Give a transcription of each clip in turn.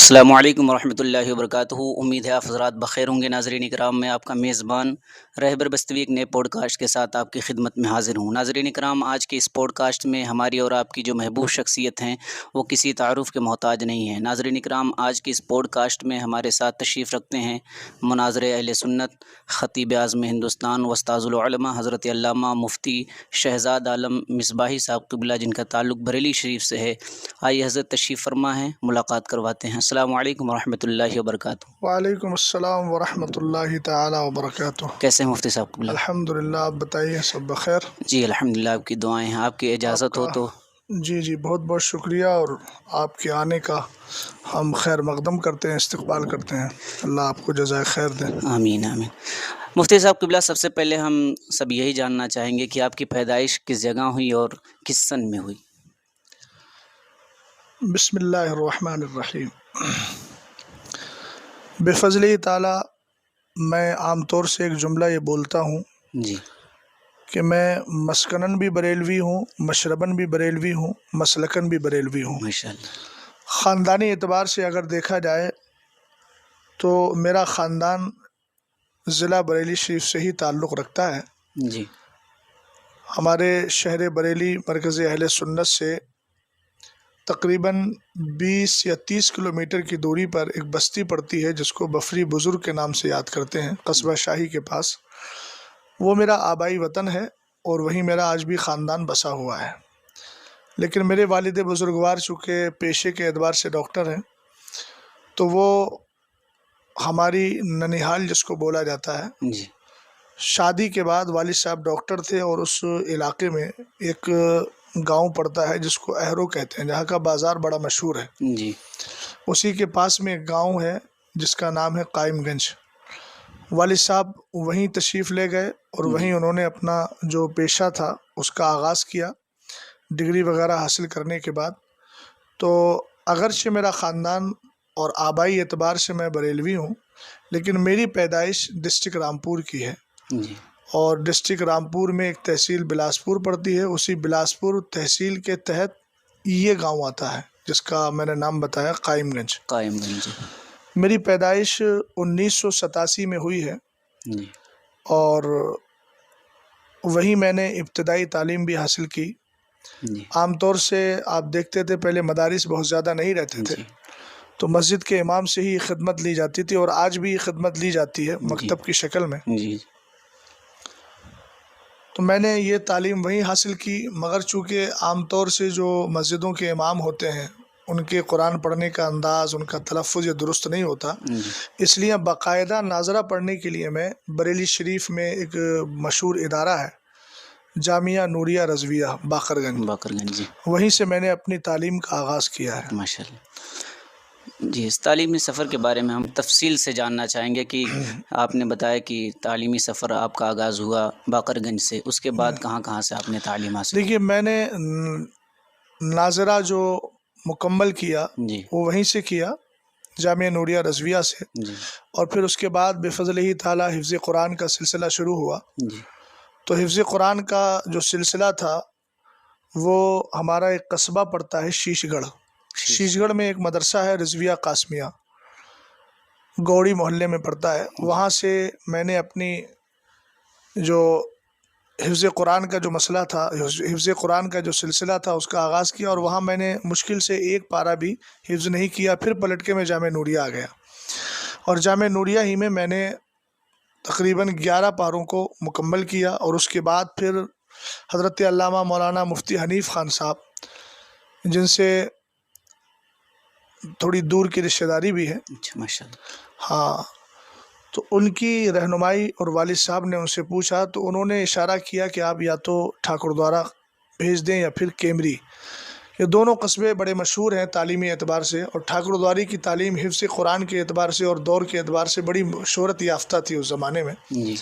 السلام علیکم ورحمۃ اللہ وبرکاتہ۔ امید ہے آپ حضرات بخیر ہوں گے۔ ناظرین کرام، میں آپ کا میزبان رہبر بستوی ایک نئے پوڈ کاسٹ کے ساتھ آپ کی خدمت میں حاضر ہوں۔ ناظرین کرام، آج کے اس پوڈ کاسٹ میں ہماری اور آپ کی جو محبوب شخصیت ہیں وہ کسی تعارف کے محتاج نہیں ہیں۔ ناظرین کرام، آج کے اس پوڈ کاسٹ میں ہمارے ساتھ تشریف رکھتے ہیں مناظر اہل سنت، خطیب اعظم ہندوستان، استاذ العلماء حضرت علامہ مفتی شہزاد عالم مصباحی صاحب قبلہ، جن کا تعلق بریلی شریف سے ہے۔ آئیے حضرت تشریف فرما ہے، ملاقات کرواتے ہیں۔ السلام علیکم ورحمۃ اللہ وبرکاتہ۔ وعلیکم السلام ورحمۃ اللہ تعالی وبرکاتہ۔ کیسے ہیں مفتی صاحب قبلہ؟ الحمدللہ، آپ بتائیے، سب بخیر؟ جی الحمدللہ، آپ کی دعائیں ہیں۔ آپ کی اجازت ہو تو جی بہت بہت شکریہ، اور آپ کے آنے کا ہم خیر مقدم کرتے ہیں، استقبال کرتے ہیں۔ اللہ آپ کو جزائے خیر دے۔ آمین آمین۔ مفتی صاحب قبلہ، سب سے پہلے ہم سب یہی جاننا چاہیں گے کہ آپ کی پیدائش کس جگہ ہوئی اور کس سن میں ہوئی؟ بسم اللہ الرحمن الرحیم۔ بفضل تعالی میں عام طور سے ایک جملہ یہ بولتا ہوں جی کہ میں مسکنن بھی بریلوی ہوں، مشربن بھی بریلوی ہوں، مسلکن بھی بریلوی ہوں۔ ماشاء اللہ۔ خاندانی اعتبار سے اگر دیکھا جائے تو میرا خاندان ضلع بریلی شریف سے ہی تعلق رکھتا ہے۔ جی ہمارے شہر بریلی مرکز اہل سنت سے تقریباً 20 یا 30 کلومیٹر کی دوری پر ایک بستی پڑتی ہے جس کو بفری بزرگ کے نام سے یاد کرتے ہیں، قصبہ شاہی کے پاس۔ وہ میرا آبائی وطن ہے اور وہیں میرا آج بھی خاندان بسا ہوا ہے۔ لیکن میرے والد بزرگوار چونکہ پیشے کے اعتبار سے ڈاکٹر ہیں، تو وہ ہماری ننیحال جس کو بولا جاتا ہے، جی شادی کے بعد والد صاحب ڈاکٹر تھے، اور اس علاقے میں ایک گاؤں پڑتا ہے جس کو اہرو کہتے ہیں، جہاں کا بازار بڑا مشہور ہے۔ جی اسی کے پاس میں ایک گاؤں ہے جس کا نام ہے قائم گنج۔ والد صاحب وہیں تشریف لے گئے اور وہیں انہوں نے اپنا جو پیشہ تھا اس کا آغاز کیا، ڈگری وغیرہ حاصل کرنے کے بعد۔ تو اگرچہ میرا خاندان اور آبائی اعتبار سے میں بریلوی ہوں، لیکن میری پیدائش ڈسٹرکٹ رامپور کی ہے، جی اور ڈسٹرکٹ رامپور میں ایک تحصیل بلاسپور پڑتی ہے۔ اسی بلاسپور تحصیل کے تحت یہ گاؤں آتا ہے جس کا میں نے نام بتایا، قائم گنج۔ قائم گنج۔ میری پیدائش 1987 میں ہوئی ہے، جی اور وہیں میں نے ابتدائی تعلیم بھی حاصل کی۔ جی عام طور سے آپ دیکھتے تھے پہلے مدارس بہت زیادہ نہیں رہتے تھے، جی تو مسجد کے امام سے ہی خدمت لی جاتی تھی، اور آج بھی خدمت لی جاتی ہے مکتب کی شکل میں۔ جی تو میں نے یہ تعلیم وہیں حاصل کی، مگر چونکہ عام طور سے جو مسجدوں کے امام ہوتے ہیں ان کے قرآن پڑھنے کا انداز، ان کا تلفظ یہ درست نہیں ہوتا، اس لیے باقاعدہ ناظرہ پڑھنے کے لیے میں بریلی شریف میں ایک مشہور ادارہ ہے، جامعہ نوریہ رضویہ باقر گنج، باقر گنج۔ جی وہیں سے میں نے اپنی تعلیم کا آغاز کیا ہے۔ ماشاء اللہ۔ جی، اس تعلیمی سفر کے بارے میں ہم تفصیل سے جاننا چاہیں گے کہ آپ نے بتایا کہ تعلیمی سفر آپ کا آغاز ہوا باقر گنج سے، اس کے بعد کہاں کہاں سے آپ نے تعلیم حاصل کی؟ دیکھیے، میں نے ناظرہ جو مکمل کیا جی وہ وہیں سے کیا، جامعہ نوریہ رضویہ سے، جی اور پھر اس کے بعد بفضل ہی تعالیٰ حفظ قرآن کا سلسلہ شروع ہوا۔ جی تو حفظ قرآن کا جو سلسلہ تھا وہ ہمارا ایک قصبہ پڑتا ہے شیش گڑھ۔ شیش گڑھ میں ایک مدرسہ ہے رضویہ قاسمیہ، گوڑی محلے میں پڑتا ہے۔ وہاں سے میں نے اپنی جو حفظ قرآن کا جو مسئلہ تھا، حفظ قرآن کا جو سلسلہ تھا، اس کا آغاز کیا، اور وہاں میں نے مشکل سے ایک پارہ بھی حفظ نہیں کیا۔ پھر پلٹ کے میں جامعہ نوریہ آ گیا، اور جامعہ نوریہ ہی میں نے تقریباً 11 پاروں کو مکمل کیا، اور اس کے بعد پھر حضرت علامہ مولانا مفتی حنیف خان صاحب، جن سے تھوڑی دور کی رشتہ داری بھی ہے، اچھا ماشاء اللہ۔ ہاں، تو ان کی رہنمائی، اور والد صاحب نے ان سے پوچھا تو انہوں نے اشارہ کیا کہ آپ یا تو ٹھاکر دوارہ بھیج دیں یا پھر کیمری۔ یہ دونوں قصبے بڑے مشہور ہیں تعلیمی اعتبار سے، اور ٹھاکر دواری کی تعلیم حفظ قرآن کے اعتبار سے اور دور کے اعتبار سے بڑی شہرت یافتہ تھی اس زمانے میں۔ جی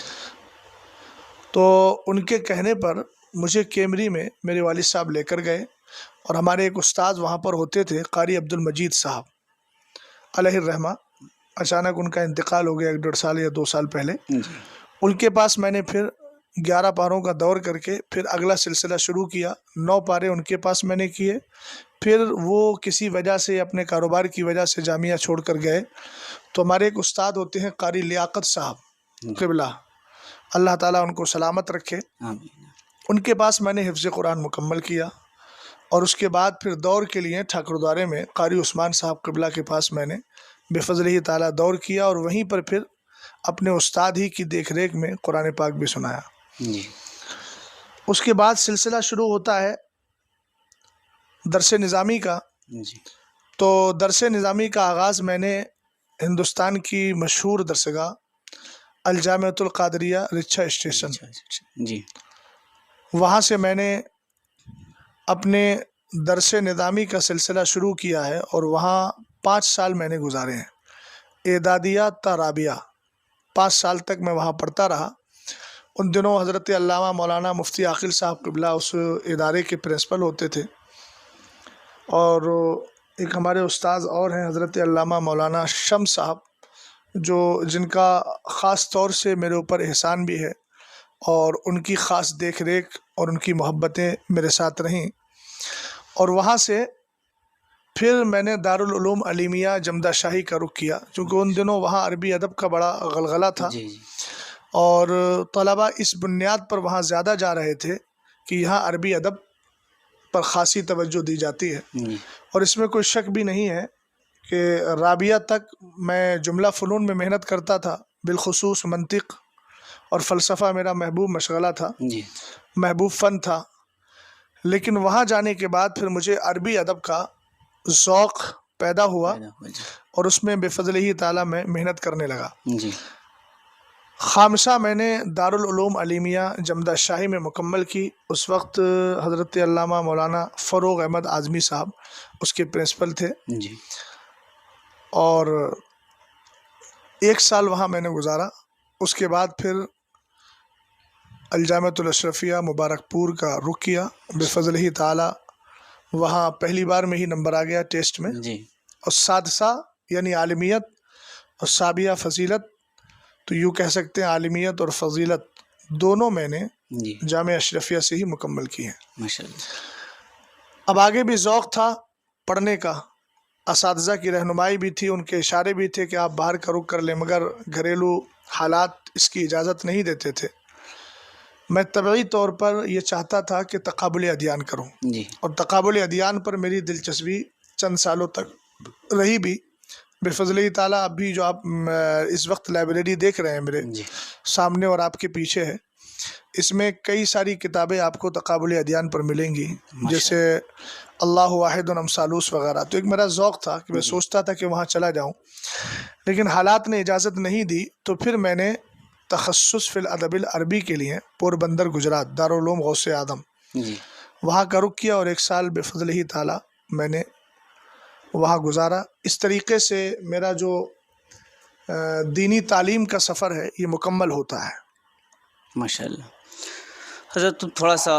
تو ان کے کہنے پر مجھے کیمری میں میرے والد صاحب لے کر گئے، اور ہمارے ایک استاد وہاں پر ہوتے تھے، قاری عبد المجید صاحب علیہ الرحمہ، اچانک ان کا انتقال ہو گیا 1.5 سال یا 2 سال پہلے۔ جی ان کے پاس میں نے پھر 11 پاروں کا دور کر کے پھر اگلا سلسلہ شروع کیا. 9 پارے ان کے پاس میں نے کیے. پھر وہ کسی وجہ سے اپنے کاروبار کی وجہ سے جامعہ چھوڑ کر گئے. تو ہمارے ایک استاد ہوتے ہیں قاری لیاقت صاحب قبلہ، اللہ تعالیٰ ان کو سلامت رکھے. آمین. ان کے پاس میں نے حفظ قرآن مکمل کیا. اور اس کے بعد پھر دور کے لیے ٹھاکردوارے میں قاری عثمان صاحب قبلہ کے پاس میں نے بفضلہ تعالیٰ دور کیا، اور وہیں پر پھر اپنے استاد ہی کی دیکھ ریکھ میں قرآن پاک بھی سنایا. جی. اس کے بعد سلسلہ شروع ہوتا ہے درس نظامی کا. جی. تو درس نظامی کا آغاز میں نے ہندوستان کی مشہور درسگاہ الجامعۃ القادریہ رچھا اسٹیشن، جی. وہاں سے میں نے اپنے درس نظامی کا سلسلہ شروع کیا ہے. اور وہاں 5 سال میں نے گزارے ہیں، اعدادیہ تا رابعہ 5 سال تک میں وہاں پڑھتا رہا. ان دنوں حضرت علامہ مولانا مفتی عاقل صاحب قبلہ اس ادارے کے پرنسپل ہوتے تھے. اور ایک ہمارے استاذ اور ہیں حضرت علامہ مولانا شمس صاحب، جن کا خاص طور سے میرے اوپر احسان بھی ہے، اور ان کی خاص دیکھ ریکھ اور ان کی محبتیں میرے ساتھ رہیں. اور وہاں سے پھر میں نے دارالعلوم علیمیہ جمدہ شاہی کا رخ کیا، چونکہ ان دنوں وہاں عربی ادب کا بڑا غلغلہ تھا. جی. جی. اور طلباء اس بنیاد پر وہاں زیادہ جا رہے تھے کہ یہاں عربی ادب پر خاصی توجہ دی جاتی ہے. جی. اور اس میں کوئی شک بھی نہیں ہے کہ رابعہ تک میں جملہ فنون میں محنت کرتا تھا، بالخصوص منطق اور فلسفہ میرا محبوب مشغلہ تھا، جی. محبوب فن تھا. لیکن وہاں جانے کے بعد پھر مجھے عربی ادب کا ذوق پیدا ہوا، جی. اور اس میں بفضلہ تعالیٰ میں محنت کرنے لگا. جی. خامسہ میں نے دارالعلوم علیمیہ جمدہ شاہی میں مکمل کی. اس وقت حضرت علامہ مولانا فروغ احمد اعظمی صاحب اس کے پرنسپل تھے. جی. اور 1 سال وہاں میں نے گزارا. اس کے بعد پھر الجامعۃ الاشرفیہ مبارک پور کا رخ کیا. بفضلہ تعالیٰ وہاں پہلی بار میں ہی نمبر آ گیا ٹیسٹ میں. جی. اور سادسہ یعنی عالمیت اور سابیہ فضیلت، تو یوں کہہ سکتے ہیں عالمیت اور فضیلت دونوں میں نے جی. جامعہ اشرفیہ سے ہی مکمل کی ہیں. ماشاء اللہ. اب آگے بھی ذوق تھا پڑھنے کا، اساتذہ کی رہنمائی بھی تھی، ان کے اشارے بھی تھے کہ آپ باہر کا رخ کر لیں، مگر گھریلو حالات اس کی اجازت نہیں دیتے تھے. میں طبعی طور پر یہ چاہتا تھا کہ تقابل ادیان کروں، جی. اور تقابل ادیان پر میری دلچسپی چند سالوں تک رہی بھی. بفضلہ تعالیٰ اب بھی جو آپ اس وقت لائبریری دیکھ رہے ہیں میرے جی. سامنے اور آپ کے پیچھے ہے، اس میں کئی ساری کتابیں آپ کو تقابل ادیان پر ملیں گی، جیسے اللہ واحد امثالوس وغیرہ. تو ایک میرا ذوق تھا کہ میں سوچتا تھا کہ وہاں چلا جاؤں، لیکن حالات نے اجازت نہیں دی. تو پھر میں نے تخصص فی الادب العربی کے لیے پوربندر گجرات دارالعلوم غوث اعظم جی. وہاں کا رخ کیا، اور 1 سال بفضلہ تعالیٰ میں نے وہاں گزارا. اس طریقے سے میرا جو دینی تعلیم کا سفر ہے یہ مکمل ہوتا ہے. ماشاء اللہ. حضرت تھوڑا سا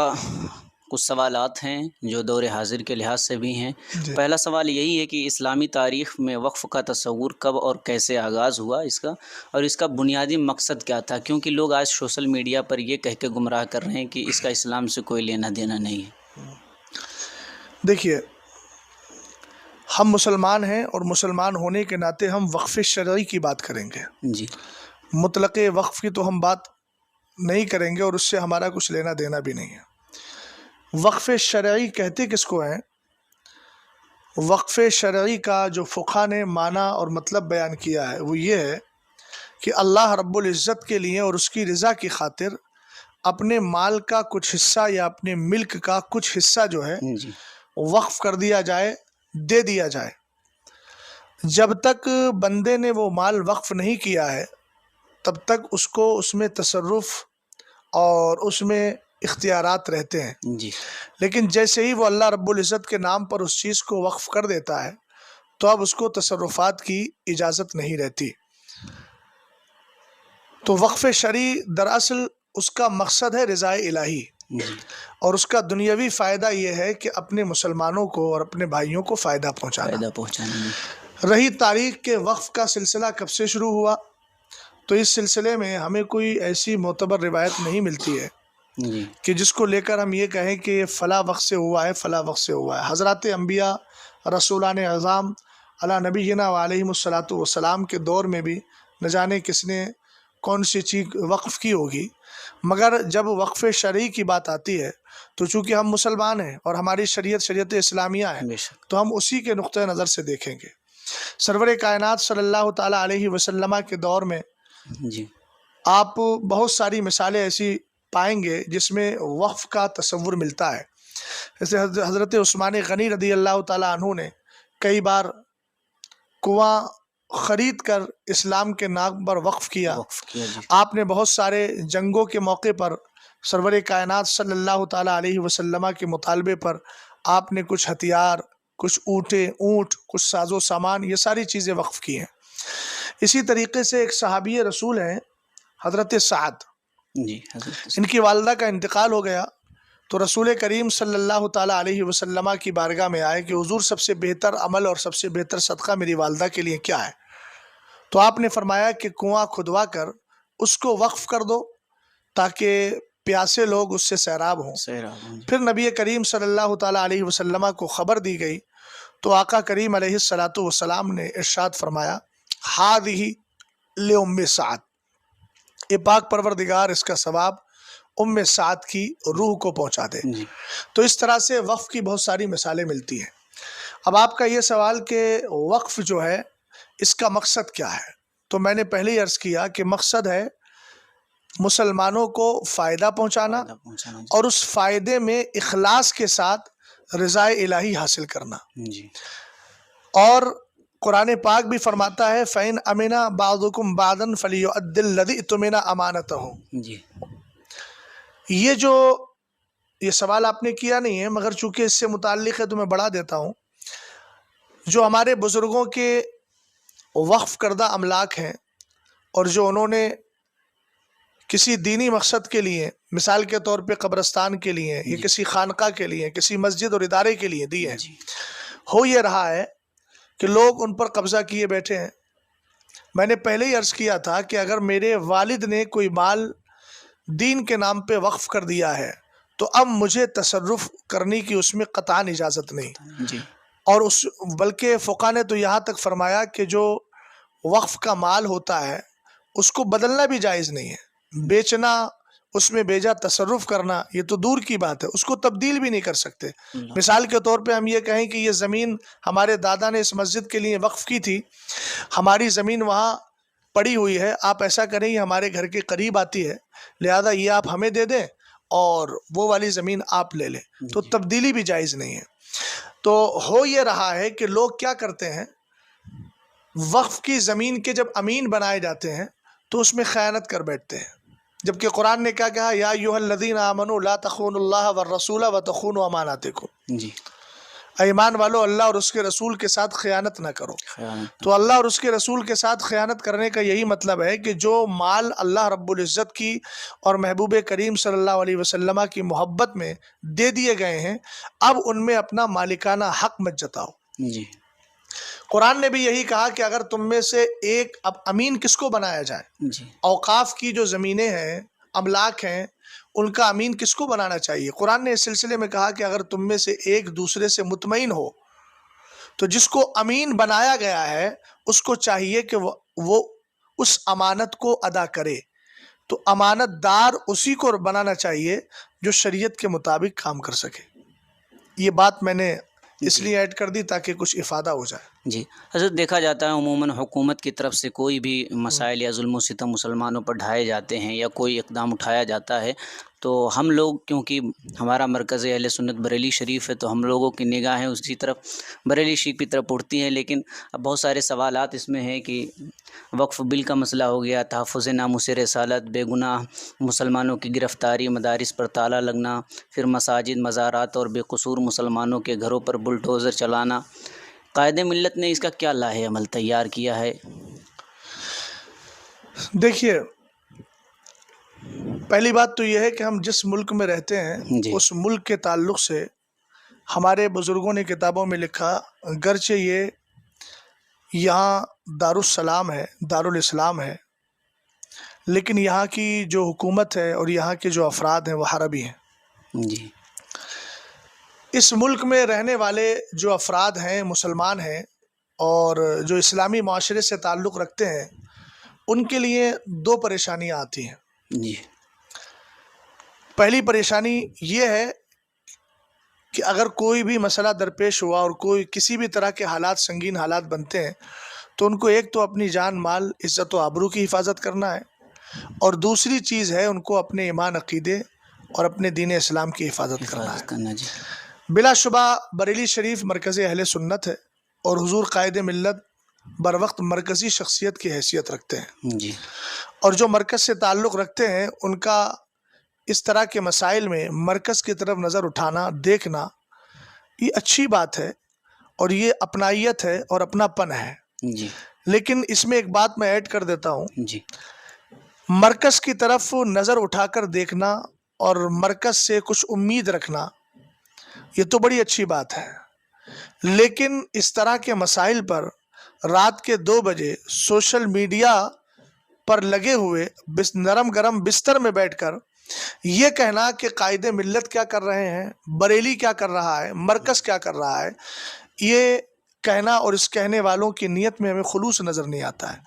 کچھ سوالات ہیں جو دور حاضر کے لحاظ سے بھی ہیں. جی. پہلا سوال یہی ہے کہ اسلامی تاریخ میں وقف کا تصور کب اور کیسے آغاز ہوا اس کا، اور اس کا بنیادی مقصد کیا تھا؟ کیونکہ لوگ آج سوشل میڈیا پر یہ کہہ کے گمراہ کر رہے ہیں کہ اس کا اسلام سے کوئی لینا دینا نہیں ہے. دیکھیے، ہم مسلمان ہیں، اور مسلمان ہونے کے ناطے ہم وقف شرعی کی بات کریں گے. جی. مطلق وقف کی تو ہم بات نہیں کریں گے، اور اس سے ہمارا کچھ لینا دینا بھی نہیں ہے. وقف شرعی کہتے کس کو ہیں؟ وقف شرعی کا جو فقہا نے معنی اور مطلب بیان کیا ہے وہ یہ ہے کہ اللہ رب العزت کے لیے اور اس کی رضا کی خاطر اپنے مال کا کچھ حصہ یا اپنے ملک کا کچھ حصہ جو ہے جی. وقف کر دیا جائے، دے دیا جائے. جب تک بندے نے وہ مال وقف نہیں کیا ہے تب تک اس کو اس میں تصرف اور اس میں اختیارات رہتے ہیں. جی. لیکن جیسے ہی وہ اللہ رب العزت کے نام پر اس چیز کو وقف کر دیتا ہے تو اب اس کو تصرفات کی اجازت نہیں رہتی. تو وقف شرعی دراصل اس کا مقصد ہے رضا الہی، جی. اور اس کا دنیاوی فائدہ یہ ہے کہ اپنے مسلمانوں کو اور اپنے بھائیوں کو فائدہ پہنچانا. فائدہ پہنچانا. رہی تاریخ کے وقف کا سلسلہ کب سے شروع ہوا، تو اس سلسلے میں ہمیں کوئی ایسی معتبر روایت نہیں ملتی ہے جی کہ جس کو لے کر ہم یہ کہیں کہ یہ فلاں وقت سے ہوا ہے، فلاں وقت سے ہوا ہے۔ حضرات انبیاء رسولان اعظام علی نبینا علیہم الصلاۃ والسلام کے دور میں بھی نہ جانے کس نے کون سی چیز وقف کی ہوگی، مگر جب وقف شرعی کی بات آتی ہے تو چونکہ ہم مسلمان ہیں اور ہماری شریعت اسلامیہ ہے، بے شک تو ہم اسی کے نقطۂ نظر سے دیکھیں گے۔ سرور کائنات صلی اللہ تعالیٰ علیہ وسلم کے دور میں جی آپ بہت ساری مثالیں ایسی پائیں گے جس میں وقف کا تصور ملتا ہے۔ جیسے حضرت عثمان غنی رضی اللہ تعالیٰ عنہ نے کئی بار کنواں خرید کر اسلام کے نام پر وقف کیا۔ وقف کیا جی آپ نے بہت سارے جنگوں کے موقع پر سرور کائنات صلی اللہ تعالیٰ علیہ وسلم کے مطالبے پر آپ نے کچھ ہتھیار، کچھ اونٹ، کچھ ساز و سامان، یہ ساری چیزیں وقف کی ہیں۔ اسی طریقے سے ایک صحابی رسول ہیں حضرت سعد، جی حضرت ان کی والدہ کا انتقال ہو گیا تو رسول کریم صلی اللہ تعالیٰ علیہ وسلم کی بارگاہ میں آئے کہ حضور سب سے بہتر عمل اور سب سے بہتر صدقہ میری والدہ کے لیے کیا ہے؟ تو آپ نے فرمایا کہ کنواں کھدوا کر اس کو وقف کر دو تاکہ پیاسے لوگ اس سے سیراب ہوں۔ پھر نبی کریم صلی اللہ تعالیٰ علیہ وسلم کو خبر دی گئی تو آقا کریم علیہ الصلاۃ والسلام نے ارشاد فرمایا ہذہ لأم سعد، اے پاک پروردگار اس کا ثواب ام سعد کی روح کو پہنچا دے۔ جی تو اس طرح سے وقف کی بہت ساری مثالیں ملتی ہیں۔ اب آپ کا یہ سوال کہ وقف جو ہے اس کا مقصد کیا ہے، تو میں نے پہلے ہی عرض کیا کہ مقصد ہے مسلمانوں کو فائدہ پہنچانا جی اور اس فائدے میں اخلاص کے ساتھ رضا الہی حاصل کرنا۔ جی اور قرآن پاک بھی فرماتا ہے فَإِنْ أَمِنَ بَعْضُكُمْ بَعْضًا فَلْيُؤَدِّ الَّذِي اؤْتُمِنَ أَمَانَتَهُ۔ جی یہ سوال آپ نے کیا نہیں ہے مگر چونکہ اس سے متعلق ہے تو میں بڑھا دیتا ہوں۔ جو ہمارے بزرگوں کے وقف کردہ املاک ہیں اور جو انہوں نے کسی دینی مقصد کے لیے، مثال کے طور پہ قبرستان کے لیے یا کسی خانقاہ کے لیے، کسی مسجد اور ادارے کے لیے دیے ہیں، جی ہو یہ رہا ہے کہ لوگ ان پر قبضہ کیے بیٹھے ہیں۔ میں نے پہلے ہی عرض کیا تھا کہ اگر میرے والد نے کوئی مال دین کے نام پہ وقف کر دیا ہے تو اب مجھے تصرف کرنے کی اس میں قطعاً اجازت نہیں، جی اور بلکہ فقہ نے تو یہاں تک فرمایا کہ جو وقف کا مال ہوتا ہے اس کو بدلنا بھی جائز نہیں ہے، بیچنا، اس میں بیجا تصرف کرنا یہ تو دور کی بات ہے، اس کو تبدیل بھی نہیں کر سکتے۔ مثال کے طور پہ ہم یہ کہیں کہ یہ زمین ہمارے دادا نے اس مسجد کے لیے وقف کی تھی، ہماری زمین وہاں پڑی ہوئی ہے، آپ ایسا کریں یہ ہمارے گھر کے قریب آتی ہے لہذا یہ آپ ہمیں دے دیں اور وہ والی زمین آپ لے لیں، تو تبدیلی بھی جائز نہیں ہے۔ تو ہو یہ رہا ہے کہ لوگ کیا کرتے ہیں، وقف کی زمین کے جب امین بنائے جاتے ہیں تو اس میں خیانت کر بیٹھتے ہیں، جبکہ قرآن نے کیا کہا یا ایھا الذین آمنوا لا تخونوا اللہ والرسول وتخونوا اماناتکم، جی ایمان والو اللہ اور اس کے رسول کے ساتھ خیانت نہ کرو۔ تو اللہ اور اس کے رسول کے ساتھ خیانت کرنے کا یہی مطلب ہے کہ جو مال اللہ رب العزت کی اور محبوب کریم صلی اللہ علیہ وسلم کی محبت میں دے دیے گئے ہیں، اب ان میں اپنا مالکانہ حق مت جتاؤ۔ جی قرآن نے بھی یہی کہا کہ اگر تم میں سے ایک، اب امین کس کو بنایا جائے؟ جی اوقاف کی جو زمینیں ہیں، املاک ہیں، ان کا امین کس کو بنانا چاہیے؟ قرآن نے اس سلسلے میں کہا کہ اگر تم میں سے ایک دوسرے سے مطمئن ہو تو جس کو امین بنایا گیا ہے اس کو چاہیے کہ وہ اس امانت کو ادا کرے۔ تو امانت دار اسی کو بنانا چاہیے جو شریعت کے مطابق کام کر سکے۔ یہ بات میں نے اس لیے ایڈ کر دی تاکہ کچھ افادہ ہو جائے۔ جی حضرت، دیکھا جاتا ہے عموماً حکومت کی طرف سے کوئی بھی مسائل یا ظلم و ستم مسلمانوں پر ڈھائے جاتے ہیں یا کوئی اقدام اٹھایا جاتا ہے تو ہم لوگ، کیونکہ ہمارا مرکز اہل سنت بریلی شریف ہے، تو ہم لوگوں کی نگاہیں اسی طرف بریلی شریف کی طرف اٹھتی ہیں، لیکن اب بہت سارے سوالات اس میں ہیں کہ وقف بل کا مسئلہ ہو گیا، تحفظ ناموس رسالت، بے گناہ مسلمانوں کی گرفتاری، مدارس پر تالا لگنا، پھر مساجد، مزارات اور بے قصور مسلمانوں کے گھروں پر بلڈوزر چلانا۔ قائد ملت نے اس کا کیا لاہ عمل تیار کیا ہے؟ دیکھیے، پہلی بات تو یہ ہے کہ ہم جس ملک میں رہتے ہیں جی اس ملک کے تعلق سے ہمارے بزرگوں نے کتابوں میں لکھا، گرچہ یہ یہاں دارالسلام ہے، دارالاسلام ہے، لیکن یہاں کی جو حکومت ہے اور یہاں کے جو افراد ہیں وہ عربی ہیں۔ جی اس ملک میں رہنے والے جو افراد ہیں مسلمان ہیں اور جو اسلامی معاشرے سے تعلق رکھتے ہیں، ان کے لیے دو پریشانیاں آتی ہیں۔ جی پہلی پریشانی یہ ہے کہ اگر کوئی بھی مسئلہ درپیش ہوا اور کوئی کسی بھی طرح کے حالات، سنگین حالات بنتے ہیں، تو ان کو ایک تو اپنی جان مال، عزت و آبرو کی حفاظت کرنا ہے، اور دوسری چیز ہے ان کو اپنے ایمان، عقیدے اور اپنے دین اسلام کی حفاظت کرنا ہے۔ جی بلا شبہ بریلی شریف مرکز اہل سنت ہے، اور حضور قائد ملت بر وقت مرکزی شخصیت کی حیثیت رکھتے ہیں، جی اور جو مرکز سے تعلق رکھتے ہیں ان کا اس طرح کے مسائل میں مرکز کی طرف نظر اٹھانا، دیکھنا، یہ اچھی بات ہے اور یہ اپنائیت ہے اور اپنا پن ہے۔ جی لیکن اس میں ایک بات میں ایڈ کر دیتا ہوں، جی مرکز کی طرف نظر اٹھا کر دیکھنا اور مرکز سے کچھ امید رکھنا یہ تو بڑی اچھی بات ہے، لیکن اس طرح کے مسائل پر رات کے 2 بجے سوشل میڈیا پر لگے ہوئے نرم گرم بستر میں بیٹھ کر یہ کہنا کہ قائد ملت کیا کر رہے ہیں، بریلی کیا کر رہا ہے، مرکز کیا کر رہا ہے، یہ کہنا اور اس کہنے والوں کی نیت میں ہمیں خلوص نظر نہیں آتا ہے۔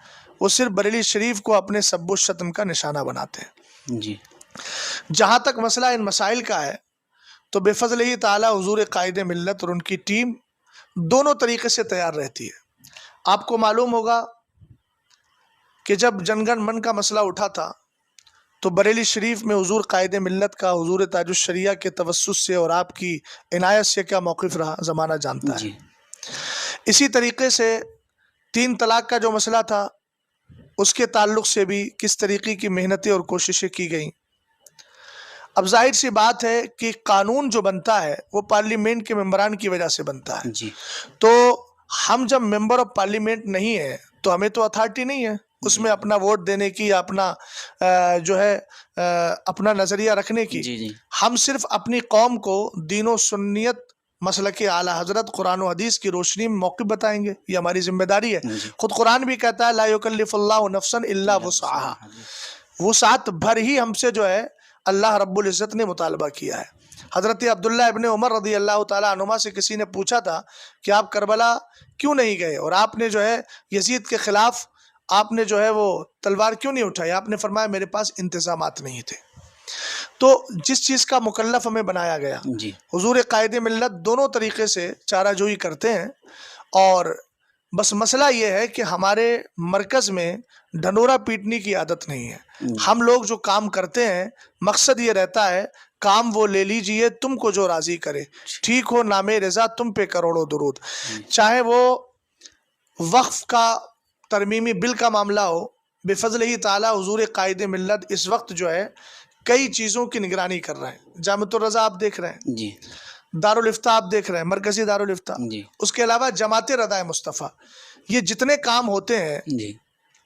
وہ صرف بریلی شریف کو اپنے سب و شتم کا نشانہ بناتے ہیں۔ جی جہاں تک مسئلہ ان مسائل کا ہے تو بے فضل ہی تعالیٰ حضور قائد ملت اور ان کی ٹیم دونوں طریقے سے تیار رہتی ہے۔ آپ کو معلوم ہوگا کہ جب جن گن من کا مسئلہ اٹھا تھا تو بریلی شریف میں حضور قائد ملت کا حضور تاج الشریعہ کے توسط سے اور آپ کی عنایت سے کیا موقف رہا زمانہ جانتا ہے۔ جی اسی طریقے سے 3 طلاق کا جو مسئلہ تھا اس کے تعلق سے بھی کس طریقے کی محنتیں اور کوششیں کی گئیں۔ اب ظاہر سی بات ہے کہ قانون جو بنتا ہے وہ پارلیمنٹ کے ممبران کی وجہ سے بنتا ہے، جی تو ہم جب ممبر آف پارلیمنٹ نہیں ہیں تو ہمیں تو اتھارٹی نہیں ہے اس میں اپنا ووٹ دینے کی یا اپنا جو ہے اپنا نظریہ رکھنے کی۔ جی جی ہم صرف اپنی قوم کو دین و سنیت مسلک اعلیٰ حضرت قرآن و حدیث کی روشنی میں موقف بتائیں گے، یہ ہماری ذمہ داری ہے۔ جی خود قرآن بھی کہتا ہے لا یکلف اللہ نفسا الا وسعها، وسعت بھر ہی ہم سے جو ہے اللہ رب العزت نے مطالبہ کیا ہے۔ حضرت عبداللہ ابن عمر رضی اللہ تعالیٰ عنہما سے کسی نے پوچھا تھا کہ آپ کربلا کیوں نہیں گئے اور آپ نے جو ہے یزید کے خلاف آپ نے جو ہے وہ تلوار کیوں نہیں اٹھائی؟ آپ نے فرمایا میرے پاس انتظامات نہیں تھے۔ تو جس چیز کا مکلف ہمیں بنایا گیا، جی حضور قائد ملت دونوں طریقے سے چارہ جوئی کرتے ہیں، اور بس مسئلہ یہ ہے کہ ہمارے مرکز میں ڈھنڈورا پیٹنے کی عادت نہیں ہے۔ ہم لوگ جو کام کرتے ہیں مقصد یہ رہتا ہے کام وہ لے لیجئے تم کو جو راضی کرے، ٹھیک ہو نام رضا تم پہ کروڑوں درود۔ چاہے وہ وقف کا ترمیمی بل کا معاملہ ہو، بے فضل ہی تعالیٰ حضور قائد ملت اس وقت جو ہے کئی چیزوں کی نگرانی کر رہے ہیں۔ جامعۃ الرضا آپ دیکھ رہے ہیں، جی دارالفتہ آپ دیکھ رہے ہیں، مرکزی دارالفتہ، جی اس کے علاوہ جماعت رضائے مصطفیٰ، یہ جتنے کام ہوتے ہیں جی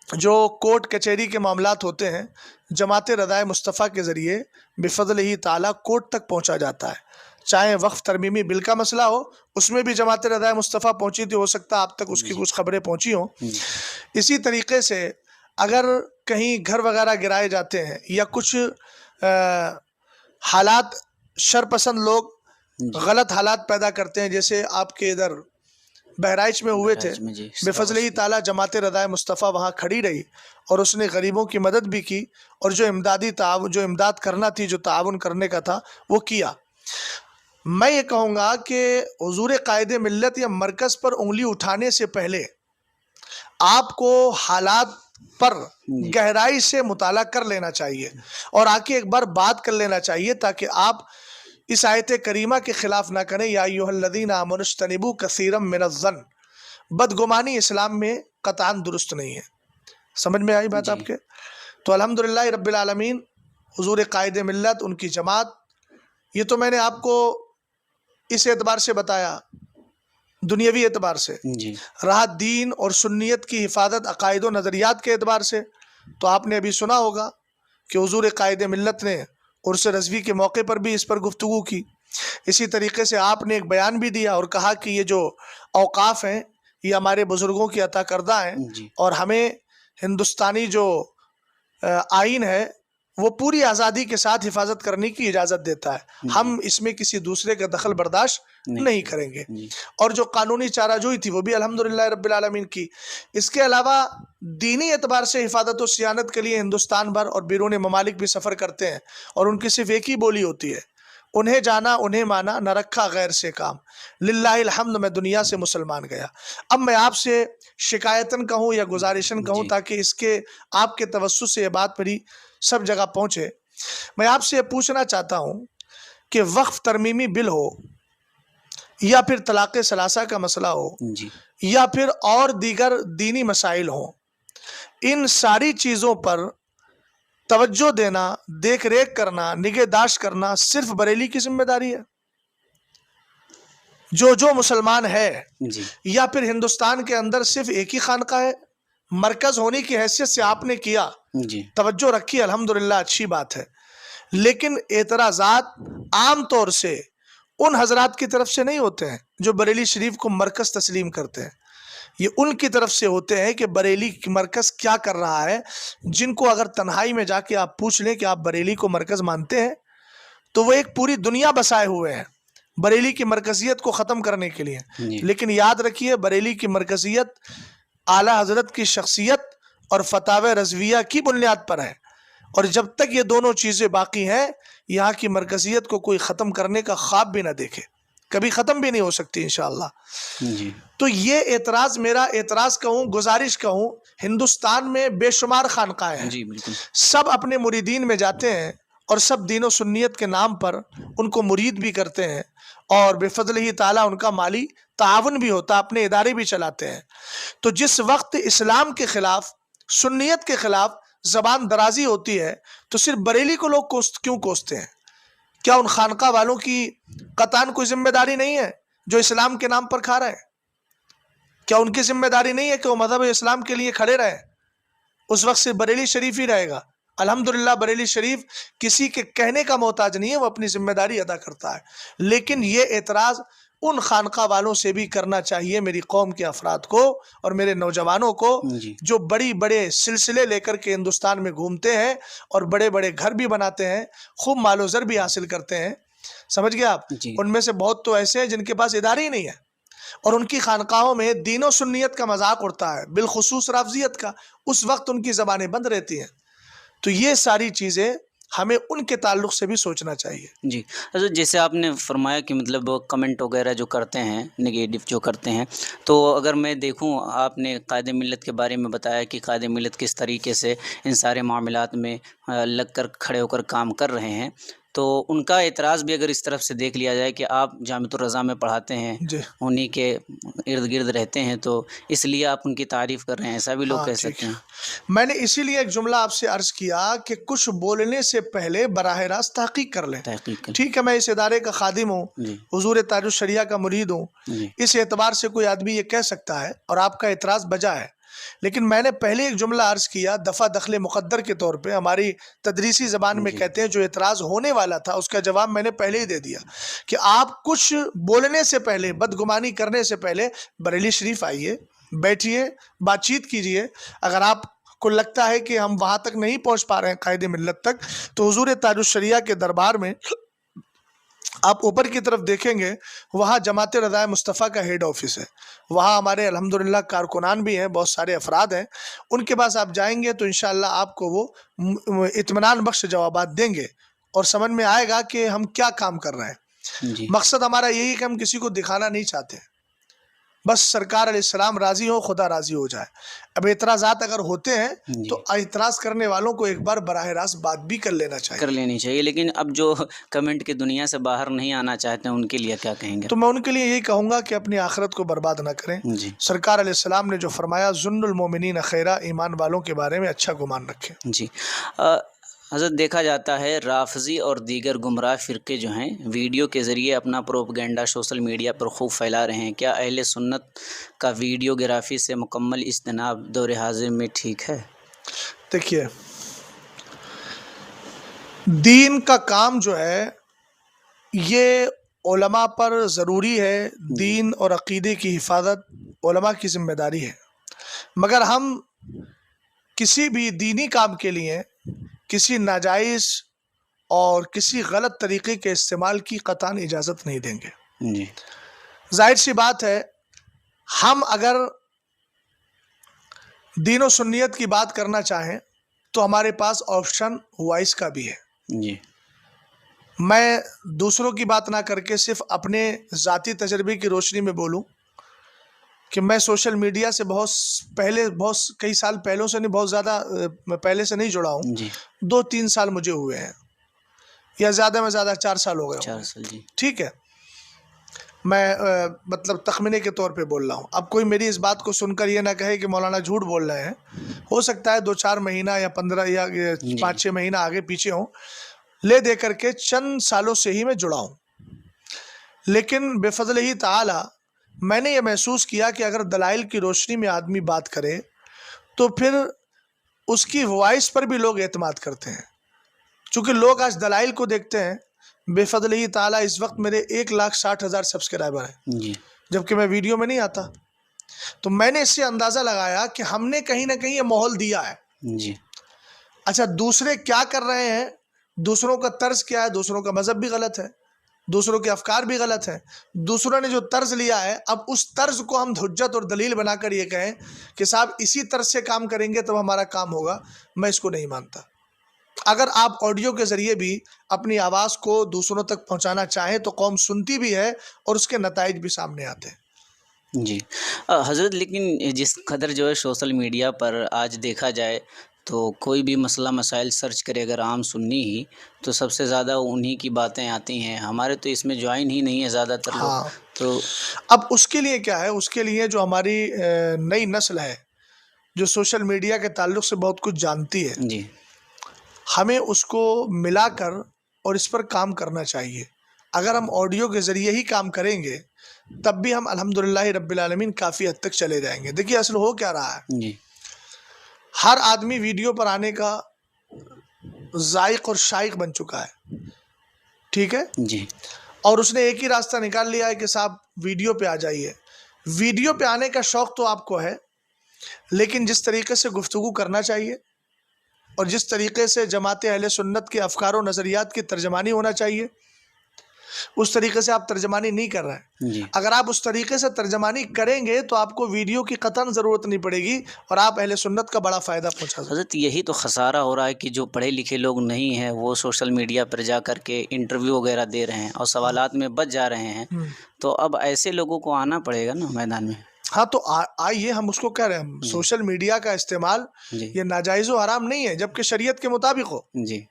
جو کورٹ کچہری کے معاملات ہوتے ہیں جماعت رضائے مصطفیٰ کے ذریعے بے فضل ہی تعالیٰ کورٹ تک پہنچا جاتا ہے۔ چاہے وقف ترمیمی بل کا مسئلہ ہو اس میں بھی جماعت رضائے مصطفیٰ پہنچی تھی، ہو سکتا ہے آپ تک اس کی کچھ خبریں پہنچی ہوں۔ اسی طریقے سے اگر کہیں گھر وغیرہ گرائے جاتے ہیں یا کچھ حالات شرپسند لوگ غلط حالات پیدا کرتے ہیں، جیسے آپ کے ادھر بہرائچ میں ہوئے تھے، بے فضل ہی تعالیٰ جماعت رضائے مصطفیٰ وہاں کھڑی رہی اور اس نے غریبوں کی مدد بھی کی، اور جو امدادی تعاون، جو امداد کرنا تھی، جو تعاون کرنے کا تھا وہ کیا۔ میں یہ کہوں گا کہ حضور قائد ملت یا مرکز پر انگلی اٹھانے سے پہلے آپ کو حالات پر گہرائی سے مطالعہ کر لینا چاہیے اور آ کے ایک بار بات کر لینا چاہیے تاکہ آپ اس آیت کریمہ کے خلاف نہ کریں، یا ایھا الذین آمنوا اجتنبوا کثیرا من الظن۔ بدگمانی اسلام میں قطعاً درست نہیں ہے۔ سمجھ میں آئی بات آپ کے؟ تو الحمدللہ رب العالمین، حضور قائد ملت، ان کی جماعت، یہ تو میں نے آپ کو اس اعتبار سے بتایا، دنیاوی اعتبار سے، جی رہا دین اور سنیت کی حفاظت عقائد و نظریات کے اعتبار سے، تو آپ نے ابھی سنا ہوگا کہ حضور قائد ملت نے عرس رضوی کے موقع پر بھی اس پر گفتگو کی۔ اسی طریقے سے آپ نے ایک بیان بھی دیا اور کہا کہ یہ جو اوقاف ہیں یہ ہمارے بزرگوں کی عطا کردہ ہیں، جی اور ہمیں ہندوستانی جو آئین ہے وہ پوری آزادی کے ساتھ حفاظت کرنے کی اجازت دیتا ہے، ہم اس میں کسی دوسرے کا دخل برداشت نہیں کریں گے۔ اور جو قانونی چارہ جوئی تھی وہ بھی الحمدللہ رب العالمین کی۔ اس کے علاوہ دینی اعتبار سے حفاظت و صیانت کے لیے ہندوستان بھر اور بیرون ممالک بھی سفر کرتے ہیں، اور ان کی صرف ایک ہی بولی ہوتی ہے، انہیں جانا انہیں مانا، نہ رکھا غیر سے کام۔ للہ الحمد میں دنیا سے مسلمان گیا۔ اب میں آپ سے شکایتاً کہوں یا گزارشاً کہوں تاکہ اس کے آپ کے توسط سے یہ بات میری سب جگہ پہنچے، میں آپ سے یہ پوچھنا چاہتا ہوں کہ وقف ترمیمی بل ہو یا پھر طلاق ثلاثہ کا مسئلہ ہو یا پھر اور دیگر دینی مسائل ہوں، ان ساری چیزوں پر توجہ دینا، دیکھ ریکھ کرنا، نگہداشت کرنا صرف بریلی کی ذمہ داری ہے؟ جو مسلمان ہے یا پھر ہندوستان کے اندر صرف ایک ہی خانقاہ ہے، مرکز ہونے کی حیثیت سے آپ نے کیا، توجہ رکھی، الحمدللہ اچھی بات ہے، لیکن اعتراضات عام طور سے ان حضرات کی طرف سے نہیں ہوتے ہیں جو بریلی شریف کو مرکز تسلیم کرتے ہیں، یہ ان کی طرف سے ہوتے ہیں کہ بریلی مرکز کیا کر رہا ہے، جن کو اگر تنہائی میں جا کے آپ پوچھ لیں کہ آپ بریلی کو مرکز مانتے ہیں تو وہ ایک پوری دنیا بسائے ہوئے ہیں بریلی کی مرکزیت کو ختم کرنے کے لیے۔ لیکن یاد رکھیے بریلی کی مرکزیت اعلیٰ حضرت کی شخصیت اور فتاوی رضویہ کی بنیاد پر ہے، اور جب تک یہ دونوں چیزیں باقی ہیں یہاں کی مرکزیت کو کوئی ختم کرنے کا خواب بھی نہ دیکھے، کبھی ختم بھی نہیں ہو سکتی انشاءاللہ۔ تو یہ اعتراض، میرا اعتراض کہوں، گزارش کہوں، ہندوستان میں بے شمار خانقاہ ہیں، سب اپنے مریدین میں جاتے ہیں اور سب دین و سنیت کے نام پر ان کو مرید بھی کرتے ہیں، اور بفضل ہی تعالیٰ ان کا مالی تعاون بھی ہوتا، اپنے ادارے بھی چلاتے ہیں۔ تو جس وقت اسلام کے خلاف، سنیت کے خلاف زبان درازی ہوتی ہے تو صرف بریلی کو لوگ کیوں کوستے ہیں؟ کیا ان خانقاہ والوں کی قطعاً کوئی ذمہ داری نہیں ہے جو اسلام کے نام پر کھا رہے ہیں؟ کیا ان کی ذمہ داری نہیں ہے کہ وہ مذہب اسلام کے لیے کھڑے رہیں؟ اس وقت صرف بریلی شریف ہی رہے گا۔ الحمدللہ بریلی شریف کسی کے کہنے کا محتاج نہیں ہے، وہ اپنی ذمہ داری ادا کرتا ہے، لیکن یہ اعتراض ان خانقاہ والوں سے بھی کرنا چاہیے، میری قوم کے افراد کو اور میرے نوجوانوں کو، جو بڑے سلسلے لے کر کے ہندوستان میں گھومتے ہیں اور بڑے گھر بھی بناتے ہیں، خوب مال و زر بھی حاصل کرتے ہیں، سمجھ گئے آپ؟ ان میں سے بہت تو ایسے ہیں جن کے پاس ادارے ہی نہیں ہے، اور ان کی خانقاہوں میں دین و سنیت کا مذاق اڑتا ہے، بالخصوص رافضیت کا، اس وقت ان کی زبانیں بند رہتی ہیں۔ تو یہ ساری چیزیں ہمیں ان کے تعلق سے بھی سوچنا چاہیے۔ جی حضرت، جیسے آپ نے فرمایا کہ مطلب کمنٹ وغیرہ جو کرتے ہیں، نگیٹو جو کرتے ہیں، تو اگر میں دیکھوں، آپ نے قائد ملت کے بارے میں بتایا کہ قائد ملت کس طریقے سے ان سارے معاملات میں لگ کر کھڑے ہو کر کام کر رہے ہیں، تو ان کا اعتراض بھی اگر اس طرف سے دیکھ لیا جائے کہ آپ جامعۃ الرضا میں پڑھاتے ہیں، انہی کے ارد گرد رہتے ہیں، تو اس لیے آپ ان کی تعریف کر رہے ہیں، ایسا بھی لوگ کہہ سکتے ہیں۔ میں نے اسی لیے ایک جملہ آپ سے عرض کیا کہ کچھ بولنے سے پہلے براہ راست تحقیق کر لیں۔ ٹھیک ہے، میں اس ادارے کا خادم ہوں، حضور تاج الشریعہ کا مرید ہوں، اس اعتبار سے کوئی آدمی یہ کہہ سکتا ہے اور آپ کا اعتراض بجا ہے، لیکن میں نے پہلے ایک جملہ عرض کیا دفع دخل مقدر کے طور پہ، ہماری تدریسی زبان میں کہتے ہیں جو اعتراض ہونے والا تھا اس کا جواب میں نے پہلے ہی دے دیا کہ آپ کچھ بولنے سے پہلے، بدگمانی کرنے سے پہلے بریلی شریف آئیے، بیٹھیے، بات چیت کیجئے۔ اگر آپ کو لگتا ہے کہ ہم وہاں تک نہیں پہنچ پا رہے ہیں قائد ملت تک، تو حضور تاج الشریعہ کے دربار میں آپ اوپر کی طرف دیکھیں گے، وہاں جماعت رضا مصطفیٰ کا ہیڈ آفس ہے، وہاں ہمارے الحمدللہ کارکنان بھی ہیں، بہت سارے افراد ہیں، ان کے پاس آپ جائیں گے تو انشاءاللہ آپ کو وہ اطمینان بخش جوابات دیں گے اور سمجھ میں آئے گا کہ ہم کیا کام کر رہے ہیں۔ مقصد ہمارا یہی ہے کہ ہم کسی کو دکھانا نہیں چاہتے، بس سرکار علیہ السلام راضی ہو، خدا راضی ہو جائے۔ اب اعتراضات اگر ہوتے ہیں تو اعتراض کرنے والوں کو ایک بار براہ راست بات بھی کر لینا چاہیے، لیکن اب جو کمنٹ کی دنیا سے باہر نہیں آنا چاہتے ہیں ان کے لیے کیا کہیں گے؟ تو میں ان کے لیے یہی کہوں گا کہ اپنی آخرت کو برباد نہ کریں۔ سرکار علیہ السلام نے جو فرمایا ظن المومنین خیرہ، ایمان والوں کے بارے میں اچھا گمان رکھیں۔ جی حضرت، دیکھا جاتا ہے رافضی اور دیگر گمراہ فرقے جو ہیں ویڈیو کے ذریعے اپنا پروپیگنڈا سوشل میڈیا پر خوب پھیلا رہے ہیں، کیا اہل سنت کا ویڈیو گرافی سے مکمل اجتناب دور حاضر میں ٹھیک ہے؟ دیکھیے، دین کا کام جو ہے یہ علماء پر ضروری ہے، دین اور عقیدے کی حفاظت علماء کی ذمہ داری ہے، مگر ہم کسی بھی دینی کام کے لیے کسی ناجائز اور کسی غلط طریقے کے استعمال کی قطعاً اجازت نہیں دیں گے. جی ظاہر سی بات ہے، ہم اگر دین و سنیت کی بات کرنا چاہیں تو ہمارے پاس آپشن وائس کا بھی ہے. جی میں دوسروں کی بات نہ کر کے صرف اپنے ذاتی تجربے کی روشنی میں بولوں کہ میں سوشل میڈیا سے بہت کئی سال پہلوں سے نہیں، بہت زیادہ پہلے سے نہیں جڑا ہوں. جی 2-3 سال مجھے ہوئے ہیں، یا زیادہ میں زیادہ 4 سال ہو گئے ہوں 4 گے. سال. جی ٹھیک ہے، میں مطلب تخمینے کے طور پہ بول رہا ہوں. اب کوئی میری اس بات کو سن کر یہ نہ کہے کہ مولانا جھوٹ بول رہے ہیں. ہو سکتا ہے 2-4 مہینہ یا 15 یا 5-6 مہینہ آگے پیچھے ہوں، لے دے کر کے چند سالوں سے ہی میں جڑا ہوں. لیکن بے فضل ہی تعالی میں نے یہ محسوس کیا کہ اگر دلائل کی روشنی میں آدمی بات کرے تو پھر اس کی وائس پر بھی لوگ اعتماد کرتے ہیں. چونکہ لوگ آج دلائل کو دیکھتے ہیں. بے فضل ہی تعالی اس وقت میرے 1,60,000 سبسکرائبر ہیں، جی جبکہ میں ویڈیو میں نہیں آتا. تو میں نے اس سے اندازہ لگایا کہ ہم نے کہیں نہ کہیں یہ ماحول دیا ہے. جی اچھا، دوسرے کیا کر رہے ہیں، دوسروں کا طرز کیا ہے، دوسروں کا مذہب بھی غلط ہے، دوسروں کے افکار بھی غلط ہیں. دوسروں نے جو طرز لیا ہے، اب اس طرز کو ہم حجت اور دلیل بنا کر یہ کہیں کہ صاحب اسی طرز سے کام کریں گے تب ہمارا کام ہوگا، میں اس کو نہیں مانتا. اگر آپ آڈیو کے ذریعے بھی اپنی آواز کو دوسروں تک پہنچانا چاہیں تو قوم سنتی بھی ہے اور اس کے نتائج بھی سامنے آتے ہیں. جی حضرت، لیکن جس قدر جو ہے سوشل میڈیا پر آج دیکھا جائے تو کوئی بھی مسئلہ مسائل سرچ کرے اگر عام سنی ہی تو سب سے زیادہ انہی کی باتیں آتی ہیں. ہمارے تو اس میں جوائن ہی نہیں ہے زیادہ تر لوگ. ہاں، تو اب اس کے لیے کیا ہے، اس کے لیے جو ہماری نئی نسل ہے جو سوشل میڈیا کے تعلق سے بہت کچھ جانتی ہے، جی ہمیں اس کو ملا کر اور اس پر کام کرنا چاہیے. اگر ہم آڈیو کے ذریعے ہی کام کریں گے تب بھی ہم الحمدللہ رب العالمین کافی حد تک چلے جائیں گے. دیکھیے اصل ہو کیا رہا ہے، جی ہر آدمی ویڈیو پر آنے کا ذائق اور شائق بن چکا ہے. ٹھیک ہے، جی اور اس نے ایک ہی راستہ نکال لیا ہے کہ صاحب ویڈیو پہ آ جائیے. ویڈیو پہ آنے کا شوق تو آپ کو ہے، لیکن جس طریقے سے گفتگو کرنا چاہیے اور جس طریقے سے جماعت اہل سنت کے افکار و نظریات کی ترجمانی ہونا چاہیے، اس طریقے سے آپ ترجمانی نہیں کر رہے ہیں. جی اگر آپ اس طریقے سے ترجمانی کریں گے تو آپ کو ویڈیو کی قطعاً ضرورت نہیں پڑے گی اور آپ اہل سنت کا بڑا فائدہ پہنچا سکتے ہیں. حضرت، یہی تو خسارہ ہو رہا ہے کہ جو پڑھے لکھے لوگ نہیں ہیں وہ سوشل میڈیا پر جا کر کے انٹرویو وغیرہ دے رہے ہیں اور سوالات میں بچ جا رہے ہیں. تو اب ایسے لوگوں کو آنا پڑے گا نا میدان میں. ہاں، تو آئیے، ہم اس کو کہہ رہے ہیں، سوشل میڈیا کا استعمال جی یہ ناجائز و حرام نہیں ہے جبکہ شریعت کے مطابق ہو. جی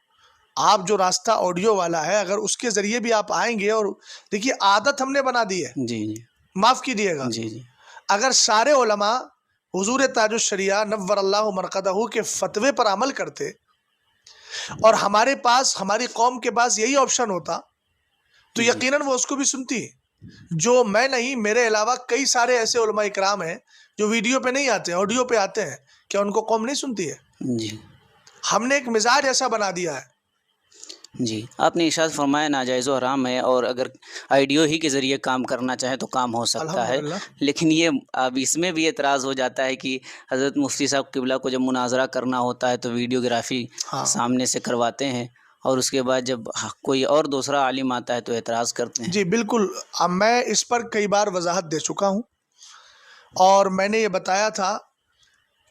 آپ جو راستہ آڈیو والا ہے اگر اس کے ذریعے بھی آپ آئیں گے، اور دیکھیے عادت ہم نے بنا دی ہے، جی جی معاف کیجیے گا، جی جی اگر سارے علماء حضور تاج الشریعہ نور اللہ مرقدہ کے فتوے پر عمل کرتے اور ہمارے پاس، ہماری قوم کے پاس یہی آپشن ہوتا تو یقیناً وہ اس کو بھی سنتی. جو میں نہیں، میرے علاوہ کئی سارے ایسے علماء اکرام ہیں جو ویڈیو پہ نہیں آتے ہیں، آڈیو پہ آتے ہیں. کیا ان کو قوم نہیں سنتی ہے؟ جی ہم نے ایک مزاج ایسا بنا دیا ہے. جی آپ نے ارشاد فرمایا ناجائز و حرام ہے، اور اگر آئیڈیو ہی کے ذریعے کام کرنا چاہے تو کام ہو سکتا ہے. الحمدللہ. لیکن یہ اب اس میں بھی اعتراض ہو جاتا ہے کہ حضرت مفتی صاحب قبلہ کو جب مناظرہ کرنا ہوتا ہے تو ویڈیوگرافی ہاں سامنے سے کرواتے ہیں، اور اس کے بعد جب کوئی اور دوسرا عالم آتا ہے تو اعتراض کرتے ہیں. جی بالکل، اب میں اس پر کئی بار وضاحت دے چکا ہوں اور میں نے یہ بتایا تھا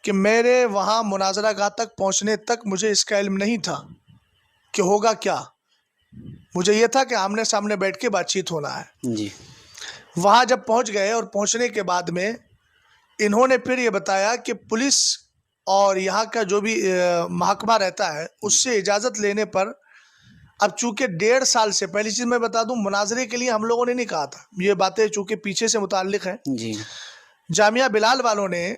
کہ میرے وہاں مناظرہ گاہ تک پہنچنے تک مجھے اس کا علم نہیں تھا کہ ہوگا کیا. مجھے یہ تھا کہ آمنے سامنے بیٹھ کے بات چیت ہونا ہے. جی وہاں جب پہنچ گئے اور پہنچنے کے بعد میں انہوں نے پھر یہ بتایا کہ پولیس اور یہاں کا جو بھی محکمہ رہتا ہے اس سے اجازت لینے پر، اب چونکہ 1.5 سال سے، پہلی چیز میں بتا دوں، مناظرے کے لیے ہم لوگوں نے نہیں کہا تھا، یہ باتیں چونکہ پیچھے سے متعلق ہیں. جی جامعہ بلال والوں نے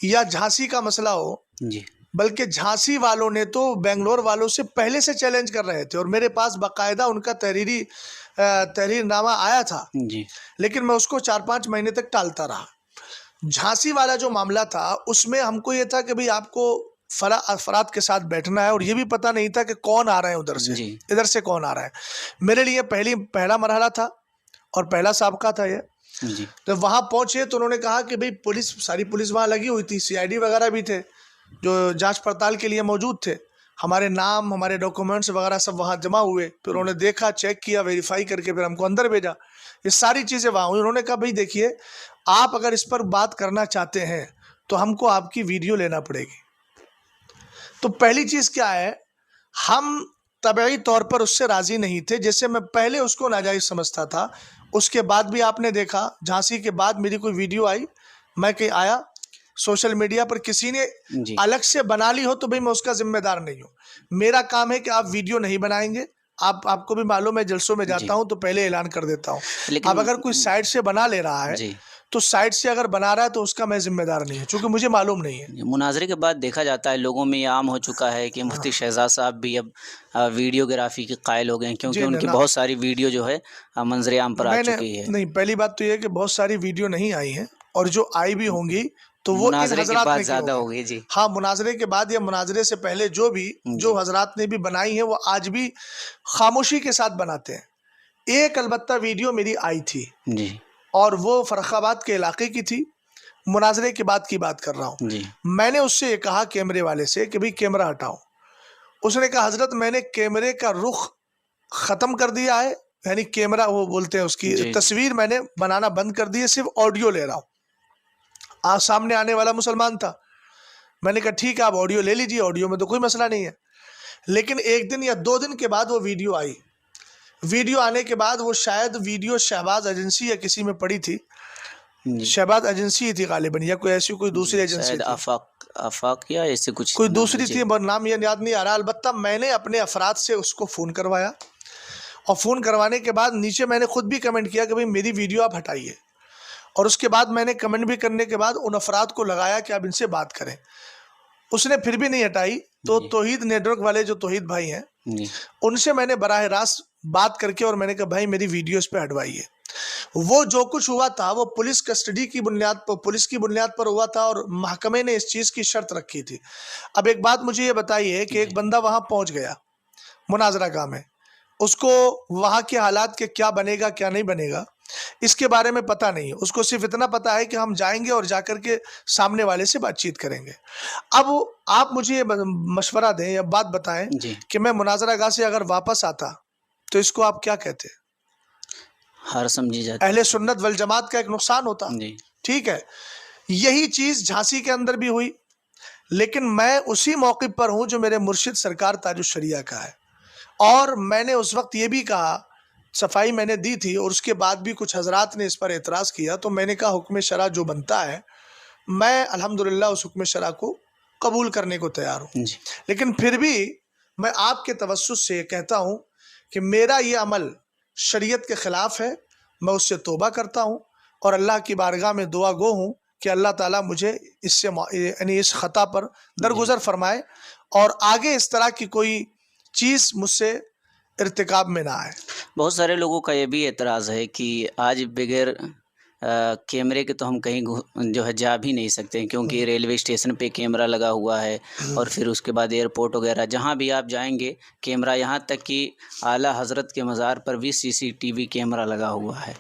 یا جھانسی کا مسئلہ ہو، جی بلکہ جھانسی والوں نے تو بنگلور والوں سے پہلے سے چیلنج کر رہے تھے اور میرے پاس باقاعدہ ان کا تحریر نامہ آیا تھا، جی لیکن میں اس کو 4-5 مہینے تک ٹالتا رہا. جھانسی والا جو معاملہ تھا اس میں ہم کو یہ تھا کہ بھئی آپ کو افراد کے ساتھ بیٹھنا ہے، اور یہ بھی پتہ نہیں تھا کہ کون آ رہے ہیں ادھر سے، جی ادھر سے کون آ رہا ہے. میرے لیے پہلا مرحلہ تھا اور پہلا سابقہ تھا یہ. جی تو وہاں پہنچے تو انہوں نے کہا کہ بھئی پولیس، ساری پولیس وہاں لگی ہوئی تھی، CID وغیرہ بھی تھے. جو جانچ پڑتال کے لیے موجود تھے، ہمارے نام، ہمارے ڈاکومنٹس وغیرہ سب وہاں جمع ہوئے، پھر انہوں نے دیکھا، چیک کیا، ویریفائی کر کے پھر ہم کو اندر بھیجا. یہ ساری چیزیں وہاں ہوئی. انہوں نے کہا بھائی دیکھیے، آپ اگر اس پر بات کرنا چاہتے ہیں تو ہم کو آپ کی ویڈیو لینا پڑے گی. تو پہلی چیز کیا ہے، ہم طبعی طور پر اس سے راضی نہیں تھے. جیسے میں پہلے اس کو ناجائز سمجھتا تھا، اس کے بعد بھی آپ نے دیکھا جھانسی کے بعد میری کوئی ویڈیو آئی، میں کہیں آیا سوشل میڈیا پر کسی نے جی الگ سے بنا لی ہو تو بھائی میں اس کا ذمہ دار نہیں ہوں. میرا کام ہے کہ آپ ویڈیو نہیں بنائیں گے. آپ کو بھی معلوم ہے، جلسوں میں جی. جاتا ہوں تو پہلے اعلان کر دیتا ہوں. اب لیکن اگر کوئی سائٹ سے بنا لے رہا ہے جی تو سائٹ سے اگر بنا رہا ہے تو اس کا میں ذمہ دار نہیں ہوں، چونکہ مجھے معلوم نہیں ہے. مناظرے کے بعد دیکھا جاتا ہے لوگوں میں یہ عام ہو چکا ہے کہ مفتی شہزاد صاحب بھی اب ویڈیوگرافی کے قائل ہو گئے ہیں، کیونکہ جی ان کی نا، بہت ساری ویڈیو جو ہے منظر عام پر آ میں نے چکی ہے. نہیں، پہلی بات تو یہ ہے کہ بہت ساری ویڈیو نہیں آئی ہیں، اور جو آئی بھی ہوں گی تو وہ ان مناظرے کے حضرات بعد نے کی زیادہ ہوگی. ہوگی. جی ہاں، مناظرے کے بعد یا مناظرے سے پہلے جو جی حضرات نے بھی بنائی ہیں وہ آج بھی خاموشی کے ساتھ بناتے ہیں. ایک البتہ ویڈیو میری آئی تھی، جی اور وہ فرخ آباد کے علاقے کی تھی. مناظرے کے بعد کی بات کر رہا ہوں. جی میں نے اس سے یہ کہا کیمرے والے سے کہ بھئی کیمرہ ہٹاؤ. اس نے کہا حضرت میں نے کیمرے کا رخ ختم کر دیا ہے، یعنی کیمرہ وہ بولتے ہیں اس کی جی تصویر میں نے بنانا بند کر دی ہے، صرف آڈیو لے رہا ہوں. سامنے آنے والا مسلمان تھا. میں نے کہا ٹھیک ہے، آپ آڈیو لے لیجیے، آڈیو میں تو کوئی مسئلہ نہیں ہے. لیکن ایک دن یا 2 دن کے بعد وہ ویڈیو آئی. ویڈیو آنے کے بعد وہ شاید ویڈیو شہباز ایجنسی یا کسی میں پڑی تھی، جی شہباز ایجنسی ہی تھی غالباً، یا کوئی ایسی کوئی دوسری ایجنسی شاید تھی، آفاق یا ایسے کچھ کوئی نام ہے. دوسری جی تھی، نام یہ یاد نہیں آ رہا. البتہ میں نے اپنے افراد سے اس کو فون کروایا، اور فون کروانے کے بعد نیچے میں نے خود بھی کمنٹ کیا کہ بھئی میری ویڈیو آپ ہٹائیے. اور اس کے بعد میں نے کمنٹ بھی کرنے کے بعد ان افراد کو لگایا کہ آپ ان سے بات کریں. اس نے پھر بھی نہیں ہٹائی. تو جی توحید نیٹ ورک والے جو توحید بھائی ہیں، جی ان سے میں نے براہ راست بات کر کے اور میں نے کہا بھائی میری ویڈیو اس پہ ہٹوائیے. وہ جو کچھ ہوا تھا وہ پولیس کسٹڈی کی بنیاد پر، پولیس کی بنیاد پر ہوا تھا، اور محکمے نے اس چیز کی شرط رکھی تھی. اب ایک بات مجھے یہ بتائیے کہ ایک بندہ وہاں پہنچ گیا مناظرہ گاہ میں، اس کو وہاں کے حالات کے کیا بنے گا کیا نہیں بنے گا اس کے بارے میں پتہ نہیں ہے. اس کو صرف اتنا پتہ ہے کہ ہم جائیں گے اور جا کر کے سامنے والے سے بات چیت کریں گے. اب آپ مجھے یہ مشورہ دیں یا بات بتائیں جی کہ میں مناظرہ گاہ سے اگر واپس آتا تو اس کو آپ کیا کہتے؟ ہار سمجھی جاتی اہل سنت والجماعت کا ایک نقصان ہوتا. جی ٹھیک ہے، یہی چیز جھانسی کے اندر بھی ہوئی. لیکن میں اسی موقف پر ہوں جو میرے مرشد سرکار تاج الشریعہ کا ہے. اور میں نے اس وقت یہ بھی کہا، صفائی میں نے دی تھی، اور اس کے بعد بھی کچھ حضرات نے اس پر اعتراض کیا، تو میں نے کہا حکم شرع جو بنتا ہے میں الحمدللہ اس حکم شرع کو قبول کرنے کو تیار ہوں. جی لیکن پھر بھی میں آپ کے توسط سے کہتا ہوں کہ میرا یہ عمل شریعت کے خلاف ہے. میں اس سے توبہ کرتا ہوں اور اللہ کی بارگاہ میں دعا گو ہوں کہ اللہ تعالیٰ مجھے اس سے یعنی اس خطا پر درگزر فرمائے، اور آگے اس طرح کی کوئی چیز مجھ سے ارتکاب میں نہ آئے. بہت سارے لوگوں کا یہ بھی اعتراض ہے کہ آج بغیر کیمرے کے تو ہم کہیں جو ہے جا بھی نہیں سکتے، کیونکہ ریلوے اسٹیشن پہ کیمرہ لگا ہوا ہے، اور پھر اس کے بعد ایئرپورٹ وغیرہ جہاں بھی آپ جائیں گے کیمرہ، یہاں تک کہ اعلیٰ حضرت کے مزار پر بھی CCTV کیمرہ لگا ہوا ہے.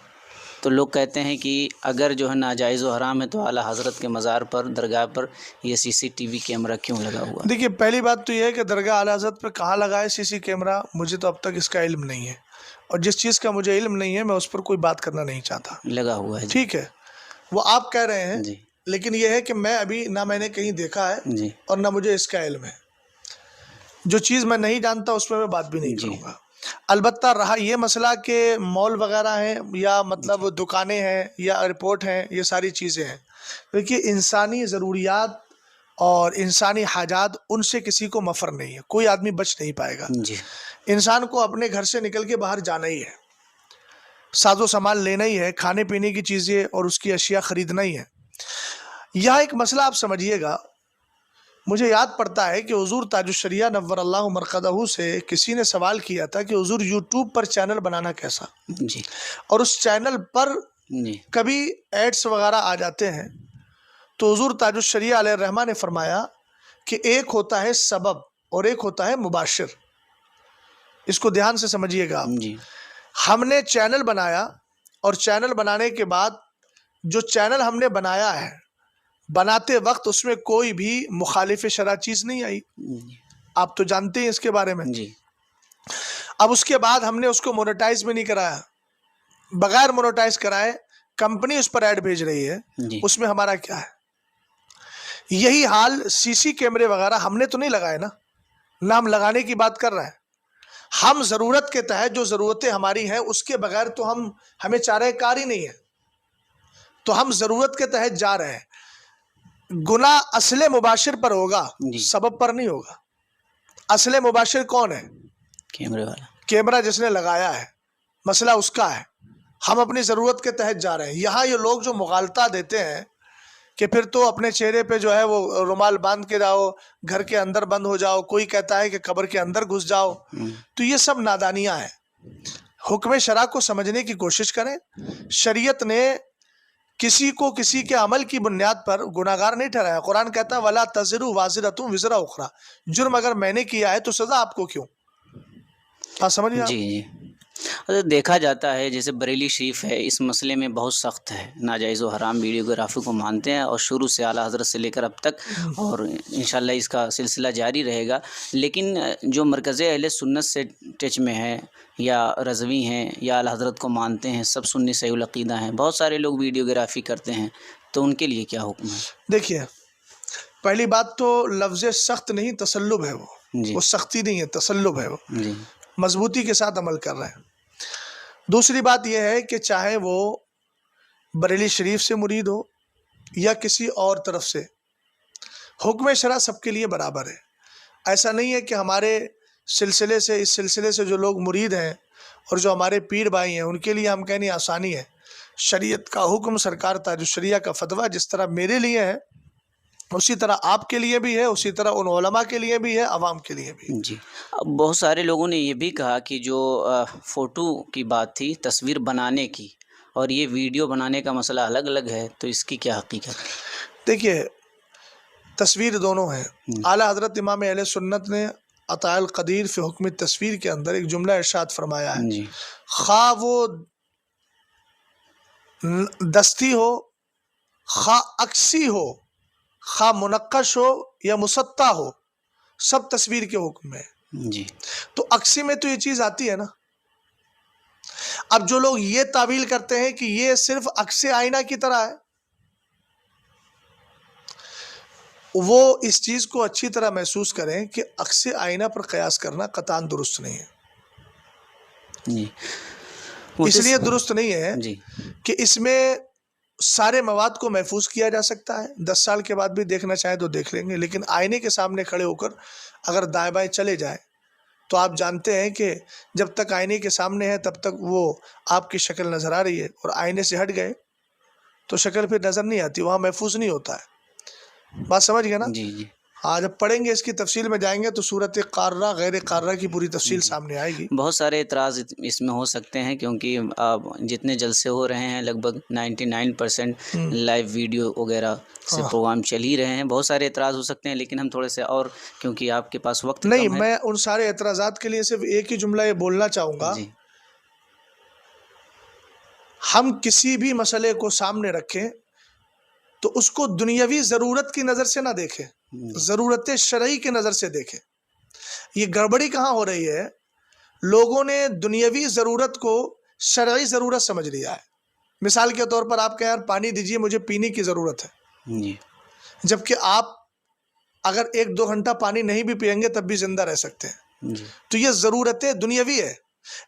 تو لوگ کہتے ہیں کہ اگر جو ہے ناجائز و حرام ہے تو اعلیٰ حضرت کے مزار پر، درگاہ پر یہ CCTV کیمرہ کیوں لگا ہوا ہے؟ دیکھیے، پہلی بات تو یہ ہے کہ درگاہ اعلیٰ حضرت پر کہاں لگا ہے CC کیمرہ، مجھے تو اب تک اس کا علم نہیں ہے، اور جس چیز کا مجھے علم نہیں ہے میں اس پر کوئی بات کرنا نہیں چاہتا. لگا ہوا ہے. جی ٹھیک ہے، وہ آپ کہہ رہے ہیں، جی لیکن یہ ہے کہ میں ابھی نہ میں نے کہیں دیکھا ہے جی اور نہ مجھے اس کا علم ہے. جو چیز میں نہیں جانتا اس پہ میں بات بھی نہیں جی کروں گا. البتہ رہا یہ مسئلہ کہ مال وغیرہ ہیں یا مطلب دکانیں ہیں یا ایئرپورٹ ہیں، یہ ساری چیزیں ہیں. دیکھیے، انسانی ضروریات اور انسانی حاجات ان سے کسی کو مفر نہیں ہے، کوئی آدمی بچ نہیں پائے گا. جی انسان کو اپنے گھر سے نکل کے باہر جانا ہی ہے، ساز و سامان لینا ہی ہے، کھانے پینے کی چیزیں اور اس کی اشیاء خریدنا ہی ہے. یہاں ایک مسئلہ آپ سمجھیے گا، مجھے یاد پڑتا ہے کہ حضور تاج الشریعہ نور اللہ مرقدہ سے کسی نے سوال کیا تھا کہ حضور یوٹیوب پر چینل بنانا کیسا، جی اور اس چینل پر جی کبھی ایڈس وغیرہ آ جاتے ہیں. تو حضور تاج الشریعہ علیہ الرحمہ نے فرمایا کہ ایک ہوتا ہے سبب اور ایک ہوتا ہے مباشر. اس کو دھیان سے سمجھیے گا آپ. جی ہم نے چینل بنایا، اور چینل بنانے کے بعد جو چینل ہم نے بنایا ہے بناتے وقت اس میں کوئی بھی مخالف شرع چیز نہیں آئی، آپ تو جانتے ہیں اس کے بارے میں۔ جی اب اس کے بعد ہم نے اس کو مونیٹائز بھی نہیں کرایا، بغیر مونیٹائز کرائے کمپنی اس پر ایڈ بھیج رہی ہے، جی اس میں ہمارا کیا ہے؟ یہی حال سی سی کیمرے وغیرہ ہم نے تو نہیں لگائے نا، نہ ہم لگانے کی بات کر رہے ہیں، ہم ضرورت کے تحت جو ضرورتیں ہماری ہیں اس کے بغیر تو ہمیں چارہ کار ہی نہیں ہے، تو ہم ضرورت کے تحت جا رہے ہیں۔ گناہ اصل مباشر پر ہوگا، جی سبب پر نہیں ہوگا۔ اصل مباشر کون ہے؟ کیمرے والا۔ کیمرہ جس نے لگایا ہے، مسئلہ اس کا ہے، ہم اپنی ضرورت کے تحت جا رہے ہیں۔ یہاں یہ لوگ جو مغالطہ دیتے ہیں کہ پھر تو اپنے چہرے پہ جو ہے وہ رومال باندھ کے جاؤ، گھر کے اندر بند ہو جاؤ، کوئی کہتا ہے کہ قبر کے اندر گھس جاؤ، تو یہ سب نادانیاں ہیں۔ حکم شرع کو سمجھنے کی کوشش کریں۔ شریعت نے کسی کو کسی کے عمل کی بنیاد پر گناہگار نہیں ٹھہرایا۔ قرآن کہتا ہے وَلَا تَزِرُ وَازِرَةٌ وِزْرَ أُخْرَى، جرم اگر میں نے کیا ہے تو سزا آپ کو کیوں؟ بات سمجھے آپ؟ جی جی حضرت دیکھا جاتا ہے جیسے بریلی شریف ہے، اس مسئلے میں بہت سخت ہے، ناجائز و حرام ویڈیوگرافی کو مانتے ہیں، اور شروع سے اعلیٰ حضرت سے لے کر اب تک، اور انشاءاللہ اس کا سلسلہ جاری رہے گا۔ لیکن جو مرکز اہل سنت سے ٹچ میں ہے یا رضوی ہیں یا اعلیٰ حضرت کو مانتے ہیں، سب سنی صحیح العقیدہ ہیں، بہت سارے لوگ ویڈیوگرافی کرتے ہیں، تو ان کے لیے کیا حکم ہے؟ دیکھیے، پہلی بات تو لفظ سخت نہیں، تسلب ہے جی وہ سختی نہیں ہے، تسلب ہے، وہ جی مضبوطی کے ساتھ عمل کر رہے ہیں۔ دوسری بات یہ ہے کہ چاہے وہ بریلی شریف سے مرید ہو یا کسی اور طرف سے، حکم شرع سب کے لیے برابر ہے۔ ایسا نہیں ہے کہ ہمارے سلسلے سے، اس سلسلے سے جو لوگ مرید ہیں اور جو ہمارے پیر بھائی ہیں ان کے لیے ہم کہنے آسانی ہے۔ شریعت کا حکم، سرکار تاج الشریعہ کا فتویٰ جس طرح میرے لیے ہے اسی طرح آپ کے لیے بھی ہے، اسی طرح ان علماء کے لیے بھی ہے، عوام کے لیے بھی ہے۔ جی اب بہت سارے لوگوں نے یہ بھی کہا کہ جو فوٹو کی بات تھی، تصویر بنانے کی، اور یہ ویڈیو بنانے کا مسئلہ الگ الگ ہے، تو اس کی کیا حقیقت ہے؟ دیکھیے، تصویر دونوں ہیں۔ اعلیٰ حضرت امام اہل سنت نے عطاء القدیر فی حکم تصویر کے اندر ایک جملہ ارشاد فرمایا ہے، جی خواہ وہ دستی ہو، خواہ عکسی ہو، خواہ منقش ہو یا مسطح ہو، سب تصویر کے حکم میں۔ جی تو عکسی میں تو یہ چیز آتی ہے نا۔ اب جو لوگ یہ تعویل کرتے ہیں کہ یہ صرف عکس آئینہ کی طرح ہے، وہ اس چیز کو اچھی طرح محسوس کریں کہ عکس آئینہ پر قیاس کرنا قطعاً درست نہیں ہے۔ جی اس لیے درست نہیں ہے جی کہ اس میں سارے مواد کو محفوظ کیا جا سکتا ہے، 10 سال کے بعد بھی دیکھنا چاہیں تو دیکھ لیں گے، لیکن آئینے کے سامنے کھڑے ہو کر اگر دائیں بائیں چلے جائیں تو آپ جانتے ہیں کہ جب تک آئینے کے سامنے ہے تب تک وہ آپ کی شکل نظر آ رہی ہے، اور آئینے سے ہٹ گئے تو شکل پھر نظر نہیں آتی، وہاں محفوظ نہیں ہوتا ہے۔ بات سمجھ گئے نا؟ جی جی ہاں، جب پڑھیں گے اس کی تفصیل میں جائیں گے تو صورت قارہ غیر قارہ کی پوری تفصیل سامنے آئے گی۔ بہت سارے اعتراض اس میں ہو سکتے ہیں، کیونکہ جتنے جلسے ہو رہے ہیں لگ بھگ 99% لائیو ویڈیو وغیرہ سے پروگرام چل ہی رہے ہیں، بہت سارے اعتراض ہو سکتے ہیں، لیکن ہم تھوڑے سے اور، کیونکہ آپ کے پاس وقت نہیں، کم ہے۔ میں ان سارے اعتراضات کے لیے صرف ایک ہی جملہ یہ بولنا چاہوں گا، جی ہم کسی بھی مسئلے کو سامنے رکھیں تو اس کو دنیاوی ضرورت کی نظر سے نہ دیکھیں، ضرورت شرعی کی نظر سے دیکھیں۔ یہ گڑبڑی کہاں ہو رہی ہے؟ لوگوں نے دنیاوی ضرورت کو شرعی ضرورت سمجھ لیا ہے۔ مثال کے طور پر آپ کہیں یار پانی دیجئے، مجھے پینے کی ضرورت ہے، جی جبکہ آپ اگر 1-2 گھنٹہ پانی نہیں بھی پئیں گے تب بھی زندہ رہ سکتے ہیں۔ جی تو یہ ضرورت دنیاوی ہے،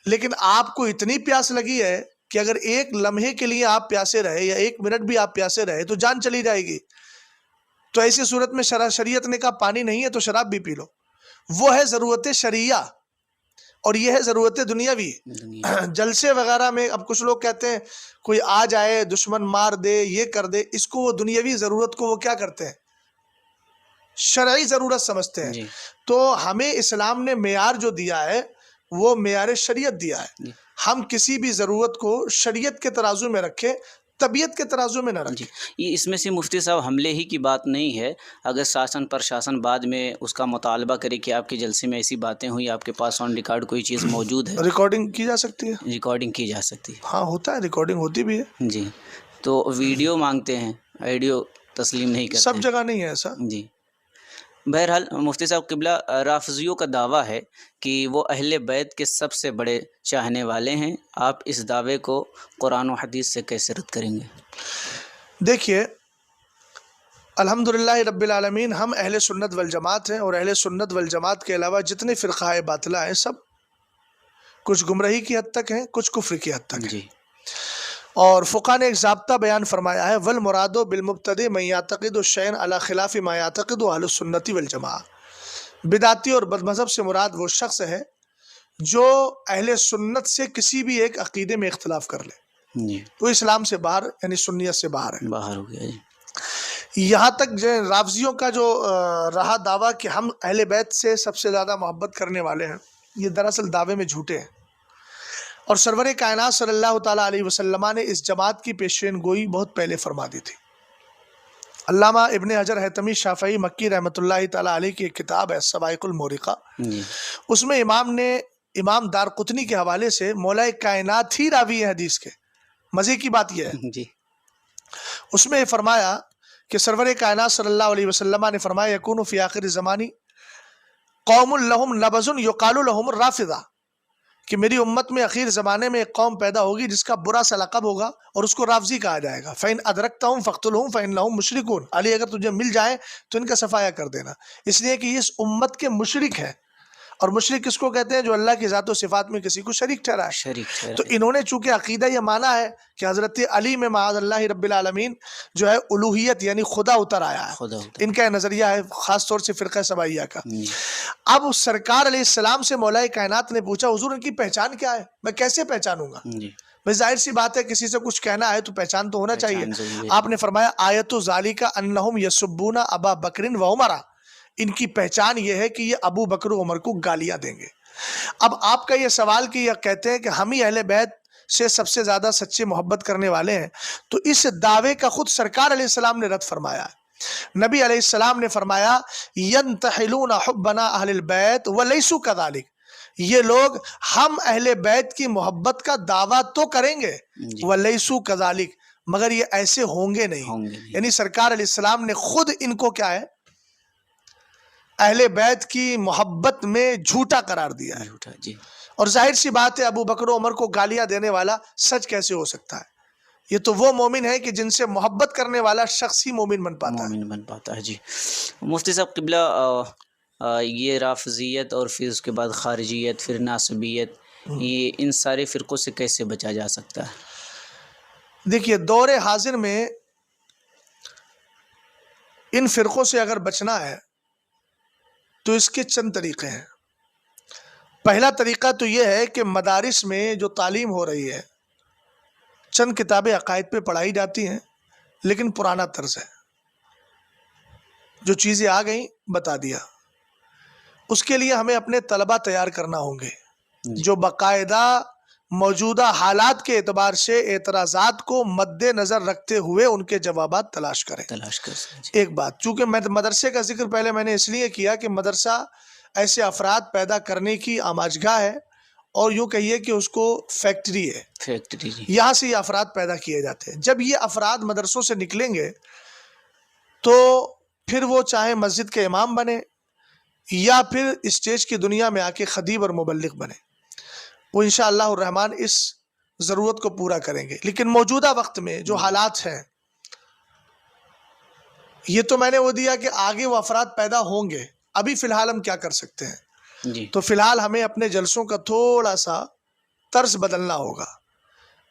لیکن آپ کو اتنی پیاس لگی ہے کہ اگر 1 لمحے کے لیے آپ پیاسے رہے یا 1 منٹ بھی آپ پیاسے رہے تو جان چلی جائے گی۔ تو ایسی صورت میں شریعت نے کہا پانی نہیں ہے تو شراب بھی پی لو۔ وہ ہے ضرورت شرعیہ، اور یہ ہے ضرورت دنیاوی۔ جلسے وغیرہ میں اب کچھ لوگ کہتے ہیں کوئی آ جائے، دشمن مار دے، یہ کر دے، اس کو وہ دنیاوی ضرورت کو وہ کیا کرتے ہیں؟ شرعی ضرورت سمجھتے ہیں۔ جی تو ہمیں اسلام نے معیار جو دیا ہے وہ معیار شریعت دیا ہے۔ ہم کسی بھی ضرورت کو شریعت کے ترازو میں رکھیں، طبیعت کے ترازو میں نہ رکھیں۔ یہ اس میں سے مفتی صاحب حملے ہی کی بات نہیں ہے، اگر شاسن پرشاسن بعد میں اس کا مطالبہ کرے کہ آپ کے جلسے میں ایسی باتیں ہوئی، آپ کے پاس آن ریکارڈ کوئی چیز موجود ہے، ریکارڈنگ کی جا سکتی ہے، ریکارڈنگ کی جا سکتی ہے۔ ہاں ہوتا ہے، ریکارڈنگ ہوتی بھی ہے۔ جی تو ویڈیو مانگتے ہیں، آڈیو تسلیم نہیں کرتے سب ہیں۔ جگہ نہیں ہے ایسا۔ جی، بہرحال مفتی صاحب قبلہ، رافضیوں کا دعویٰ ہے کہ وہ اہل بیت کے سب سے بڑے چاہنے والے ہیں، آپ اس دعوے کو قرآن و حدیث سے کیسے رد کریں گے؟ دیکھیے، الحمدللہ رب العالمین، ہم اہل سنت والجماعت ہیں، اور اہل سنت والجماعت کے علاوہ جتنے فرقہ باطلہ ہیں سب کچھ گمراہی کی حد تک ہیں، کچھ کفر کی حد تک ہیں۔ جی، اور فقہ نے ایک ضابطہ بیان فرمایا ہے، والمراد بالمبتدع من یعتقد الشیء علی خلاف ما یعتقد اہل السنت والجماعہ، بدعتی اور بد مذہب سے مراد وہ شخص ہے جو اہل سنت سے کسی بھی ایک عقیدے میں اختلاف کر لے، جی، وہ اسلام سے باہر یعنی سنیت سے باہر ہے۔ باہر ہو گیا۔ جی، یہاں تک جو رافضیوں کا جو رہا دعویٰ کہ ہم اہل بیت سے سب سے زیادہ محبت کرنے والے ہیں، یہ دراصل دعوے میں جھوٹے ہیں، اور سرور کائنات صلی اللہ تعالیٰ علیہ وسلم نے اس جماعت کی پیشین گوئی بہت پہلے فرما دی تھی۔ علامہ ابن حجر حیثمی شافعی مکی رحمۃ اللہ تعالیٰ علیہ کی ایک کتاب ہے الصواعق المورقہ، جی، اس میں امام دارقطنی کے حوالے سے مولا کائنات ہی راوی ہے حدیث کے۔ مزے کی بات یہ ہے، جی، اس میں یہ فرمایا کہ سرور کائنات صلی اللہ علیہ وسلم نے فرمایا یکون فی آخر زمانی قوم لہم نبذ یقال لہم الرافضہ، کہ میری امت میں اخیر زمانے میں ایک قوم پیدا ہوگی جس کا برا سا لقب ہوگا اور اس کو رافضی کہا جائے گا۔ فَإِنْ أَدْرَكْتَهُمْ فَاقْتُلْهُمْ فَإِنَّهُمْ مُشْرِكُونَ، علی اگر تجھے مل جائیں تو ان کا صفایا کر دینا، اس لیے کہ یہ اس امت کے مشرک ہیں، اور مشرک کس کو کہتے ہیں؟ جو اللہ کی ذات و صفات میں کسی کو شریک ٹھہرائے۔ شریک ٹھہرا تو ہے۔ انہوں نے چونکہ عقیدہ یہ مانا ہے کہ حضرت علی میں معاذ اللہ رب العالمین جو ہے الوہیت یعنی خدا اتر آیا ہے، خدا ہوتا ان کا یہ نظریہ ہے، خاص طور سے فرقہ سبائیہ کا۔ ہے۔ جی، اب سرکار علیہ السلام سے مولا کائنات نے پوچھا حضور ان کی پہچان کیا ہے، میں کیسے پہچانوں گا؟ جی، بھئی ظاہر سی بات ہے، کسی سے کچھ کہنا ہے تو پہچان تو ہونا چاہیے۔ پہچان ضروری ہے۔ آپ نے فرمایا آیت ذالک انہم یسبون ابا بکر و عمر، ان کی پہچان یہ ہے کہ یہ ابو بکر و عمر کو گالیاں دیں گے۔ اب آپ کا یہ سوال کہ یہ کہتے ہیں کہ ہم ہی اہل بیت سے سب سے زیادہ سچے محبت کرنے والے ہیں، تو اس دعوے کا خود سرکار علیہ السلام نے رد فرمایا ہے۔ نبی علیہ السلام نے فرمایا ینتحلون حبنا اہل البیت ولیسوا کذالک، یہ لوگ ہم اہل بیت کی محبت کا دعویٰ تو کریں گے، جی، ولیسوا کذالک، مگر یہ ایسے ہوں گے نہیں۔ ہوں گے نہیں۔ یعنی سرکار علیہ السلام نے خود ان کو کیا ہے، اہل بیت کی محبت میں جھوٹا قرار دیا ہے۔ جھوٹا، جی، اور ظاہر سی بات ہے ابو بکر و عمر کو گالیاں دینے والا سچ کیسے ہو سکتا ہے؟ یہ تو وہ مومن ہے کہ جن سے محبت کرنے والا شخص ہی مومن بن پاتا ہے۔ مومن بن پاتا ہے۔ جی، مفتی صاحب قبلہ، یہ رافضیت اور پھر اس کے بعد خارجیت، پھر ناصبیت، یہ ان سارے فرقوں سے کیسے بچا جا سکتا ہے؟ دیکھیے، دور حاضر میں ان فرقوں سے اگر بچنا ہے تو اس کے چند طریقے ہیں۔ پہلا طریقہ تو یہ ہے کہ مدارس میں جو تعلیم ہو رہی ہے، چند کتابیں عقائد پہ پڑھائی جاتی ہیں لیکن پرانا طرز ہے، جو چیزیں آ گئیں بتا دیا۔ اس کے لیے ہمیں اپنے طلبہ تیار کرنا ہوں گے جو باقاعدہ موجودہ حالات کے اعتبار سے اعتراضات کو مد نظر رکھتے ہوئے ان کے جوابات تلاش کریں۔ تلاش کر سکتے۔ ایک بات، چونکہ مدرسے کا ذکر پہلے میں نے اس لیے کیا کہ مدرسہ ایسے افراد پیدا کرنے کی آماجگاہ ہے، اور یوں کہیے کہ اس کو فیکٹری ہے، فیکٹری، جی، یہاں سے یہ افراد پیدا کیے جاتے ہیں۔ جب یہ افراد مدرسوں سے نکلیں گے تو پھر وہ چاہے مسجد کے امام بنے یا پھر اسٹیج کی دنیا میں آ کے خطیب اور مبلغ بنے، وہ انشاءاللہ الرحمن اس ضرورت کو پورا کریں گے۔ لیکن موجودہ وقت میں جو حالات ہیں، یہ تو میں نے وہ دیا کہ آگے وہ افراد پیدا ہوں گے، ابھی فی الحال ہم کیا کر سکتے ہیں؟ جی، تو فی الحال ہمیں اپنے جلسوں کا تھوڑا سا طرز بدلنا ہوگا۔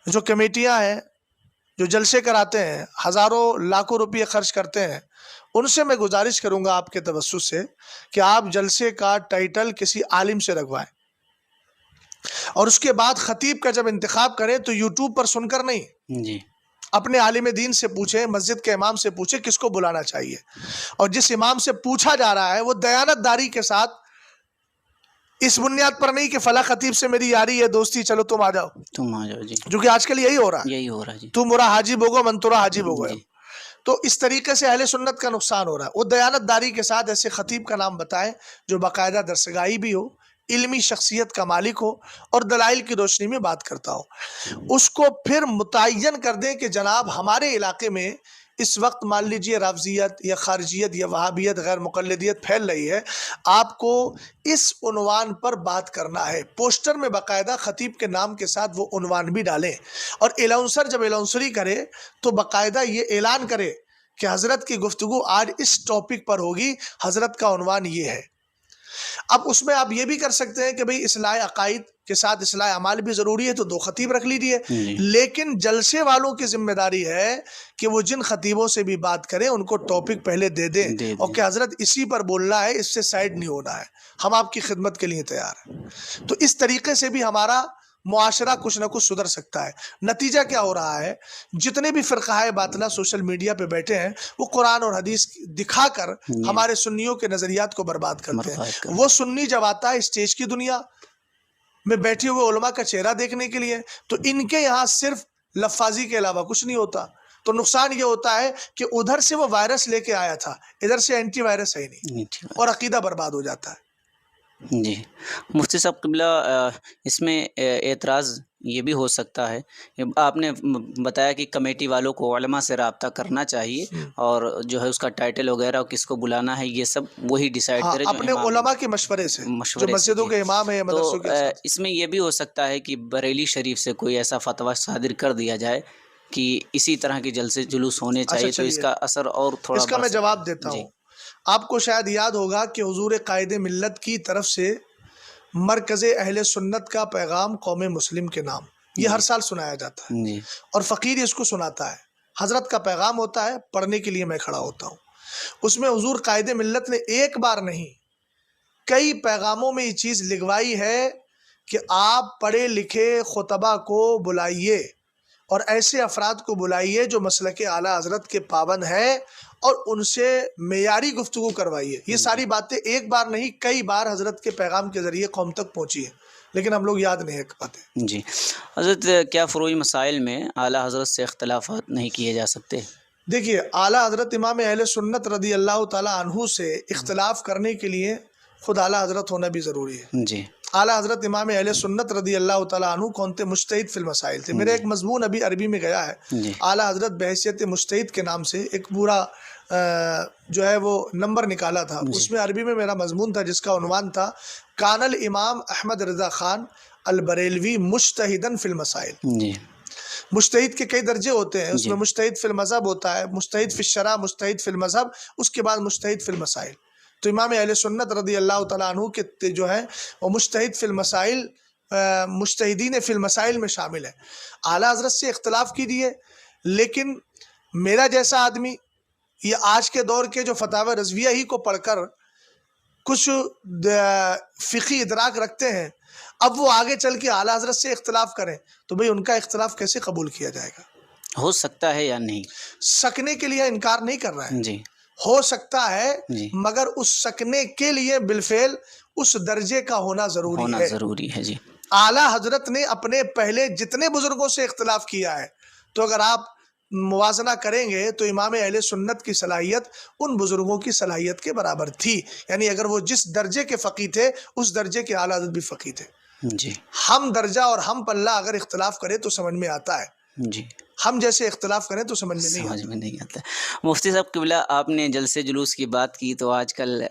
جو کمیٹیاں ہیں جو جلسے کراتے ہیں، ہزاروں لاکھوں روپے خرچ کرتے ہیں، ان سے میں گزارش کروں گا آپ کے توسط سے کہ آپ جلسے کا ٹائٹل کسی عالم سے رکھوائیں، اور اس کے بعد خطیب کا جب انتخاب کریں تو یوٹیوب پر سن کر نہیں، جی، اپنے عالم دین سے پوچھیں، مسجد کے امام سے پوچھیں کس کو بلانا چاہیے، اور جس امام سے پوچھا جا رہا ہے وہ دیانت داری کے ساتھ، اس بنیاد پر نہیں کہ فلاں خطیب سے میری یاری ہے، دوستی، چلو تم آ جاؤ، تم آ جاؤ، جی، جو کہ آج کل یہی ہو رہا ہے، یہی ہو رہا ہے۔ جی، تم مرا حاجب ہوگو من ترا حاجب ہوگو۔ جی، تو اس طریقے سے اہل سنت کا نقصان ہو رہا ہے۔ وہ دیانت داری کے ساتھ ایسے خطیب کا نام بتائیں جو باقاعدہ درسگاہی بھی ہو، علمی شخصیت کا مالک ہو، اور دلائل کی روشنی میں بات کرتا ہو۔ اس کو پھر متعین کر دیں کہ جناب ہمارے علاقے میں اس وقت مان لیجئے رافضیت یا خارجیت یا وہابیت غیر مقلدیت پھیل رہی ہے، آپ کو اس عنوان پر بات کرنا ہے۔ پوسٹر میں باقاعدہ خطیب کے نام کے ساتھ وہ عنوان بھی ڈالیں، اور الاؤنسر جب الاؤنسری کرے تو باقاعدہ یہ اعلان کرے کہ حضرت کی گفتگو آج اس ٹاپک پر ہوگی، حضرت کا عنوان یہ ہے۔ اب اس میں آپ یہ بھی کر سکتے ہیں کہ بھئی اصلاح عقائد کے ساتھ اصلاح اعمال بھی ضروری ہے، تو 2 خطیب رکھ لیجیے، لیکن جلسے والوں کی ذمہ داری ہے کہ وہ جن خطیبوں سے بھی بات کریں ان کو ٹاپک پہلے دے دیں اور کہ حضرت اسی پر بولنا ہے، اس سے سائیڈ نہیں ہونا ہے، ہم آپ کی خدمت کے لیے تیار ہیں۔ تو اس طریقے سے بھی ہمارا معاشرہ کچھ نہ کچھ سدھر سکتا ہے۔ نتیجہ کیا ہو رہا ہے، جتنے بھی فرقہ باطلہ سوشل میڈیا پہ بیٹھے ہیں وہ قرآن اور حدیث دکھا کر ہمارے سنیوں کے نظریات کو برباد کرتے ہیں۔ وہ سنی جب آتا ہے اسٹیج کی دنیا میں بیٹھے ہوئے علماء کا چہرہ دیکھنے کے لیے، تو ان کے یہاں صرف لفاظی کے علاوہ کچھ نہیں ہوتا، تو نقصان یہ ہوتا ہے کہ ادھر سے وہ وائرس لے کے آیا تھا، ادھر سے اینٹی وائرس ہے ہی نہیں، اور عقیدہ برباد ہو جاتا ہے۔ جی مفتی صاحب قبلہ، اس میں اعتراض یہ بھی ہو سکتا ہے کہ آپ نے بتایا کہ کمیٹی والوں کو علماء سے رابطہ کرنا چاہیے، اور جو ہے اس کا ٹائٹل وغیرہ کس کو بلانا ہے یہ سب وہی ڈیسائیڈ کرے، جو اپنے علماء کے مشورے سے، جو مسجدوں کے امام ہیں، مدرسوں کے اساتذہ۔ اس میں یہ بھی ہو سکتا ہے کہ بریلی شریف سے کوئی ایسا فتویٰ صادر کر دیا جائے کہ اسی طرح کے جلسے جلوس ہونے چاہیے، تو اس کا اثر اور تھوڑا اس کا میں جواب دیتا ہوں۔ آپ کو شاید یاد ہوگا کہ حضور قائد ملت کی طرف سے مرکز اہل سنت کا پیغام قوم مسلم کے نام، یہ ہر سال سنایا جاتا ہے، اور فقیر اس کو سناتا ہے۔ حضرت کا پیغام ہوتا ہے، پڑھنے کے لیے میں کھڑا ہوتا ہوں۔ اس میں حضور قائد ملت نے ایک بار نہیں، کئی پیغاموں میں یہ چیز لکھوائی ہے کہ آپ پڑھے لکھے خطبہ کو بلائیے، اور ایسے افراد کو بلائیے جو مسلک اعلیٰ حضرت کے پابند ہیں، اور ان سے معیاری گفتگو کروائیے۔ یہ ساری باتیں ایک بار نہیں، کئی بار حضرت کے پیغام کے ذریعے قوم تک پہنچی ہیں، لیکن ہم لوگ یاد نہیں پاتے۔ جی حضرت، کیا فروعی مسائل میں اعلیٰ حضرت سے اختلافات نہیں کیے جا سکتے؟ دیکھیے، اعلیٰ حضرت امام اہل سنت رضی اللہ تعالیٰ عنہ سے اختلاف کرنے کے لیے خود اعلیٰ حضرت ہونا بھی ضروری ہے۔ جی اعلیٰ حضرت امام اہل سنت رضی اللہ تعالیٰ عنہ کون تھے؟ مجتہد فی المسائل تھے۔ میرے ایک مضمون ابھی عربی میں گیا ہے، اعلیٰ حضرت بحیثیت مجتہد کے نام سے ایک پورا جو ہے وہ نمبر نکالا تھا۔ اس میں عربی میں میرا مضمون تھا جس کا عنوان تھا کان الامام احمد رضا خان البریلوی مجتہدن فی المسائل۔ مجتہد کے کئی درجے ہوتے ہیں، اس میں مجتہد فی المذہب ہوتا ہے، مجتہد فی الشرع، مجتہد فی المذہب، اس کے بعد مجتہد فی المسائل۔ تو امام اہل سنت رضی اللہ تعالیٰ عنہ کے جو ہیں وہ مجتہد فی المسائل، مجتہدین فی المسائل میں شامل ہیں۔ اعلیٰ حضرت سے اختلاف کیجیے، لیکن میرا جیسا آدمی یہ آج کے دور کے جو فتاوی رضویہ ہی کو پڑھ کر کچھ فقہی ادراک رکھتے ہیں، اب وہ آگے چل کے اعلیٰ حضرت سے اختلاف کریں تو بھئی ان کا اختلاف کیسے قبول کیا جائے گا؟ ہو سکتا ہے یا نہیں؟ سکنے کے لیے انکار نہیں کر رہا ہے، جی ہو سکتا ہے، مگر اس سکنے کے لیے بالفعل اس درجے کا ہونا ضروری ہے۔ جی اعلیٰ حضرت نے اپنے پہلے جتنے بزرگوں سے اختلاف کیا ہے، تو اگر آپ موازنہ کریں گے تو امام اہل سنت کی صلاحیت ان بزرگوں کی صلاحیت کے برابر تھی، یعنی اگر وہ جس درجے کے فقیہ تھے اس درجے کے اعلیٰ حضرت بھی فقیہ تھے۔ جی ہم درجہ اور ہم پلہ اگر اختلاف کریں تو سمجھ میں آتا ہے، جی ہم جیسے اختلاف کریں تو سمجھ میں نہیں آتا۔ مفتی صاحب قبلہ، آپ نے جلسے جلوس کی بات کی، تو آج کل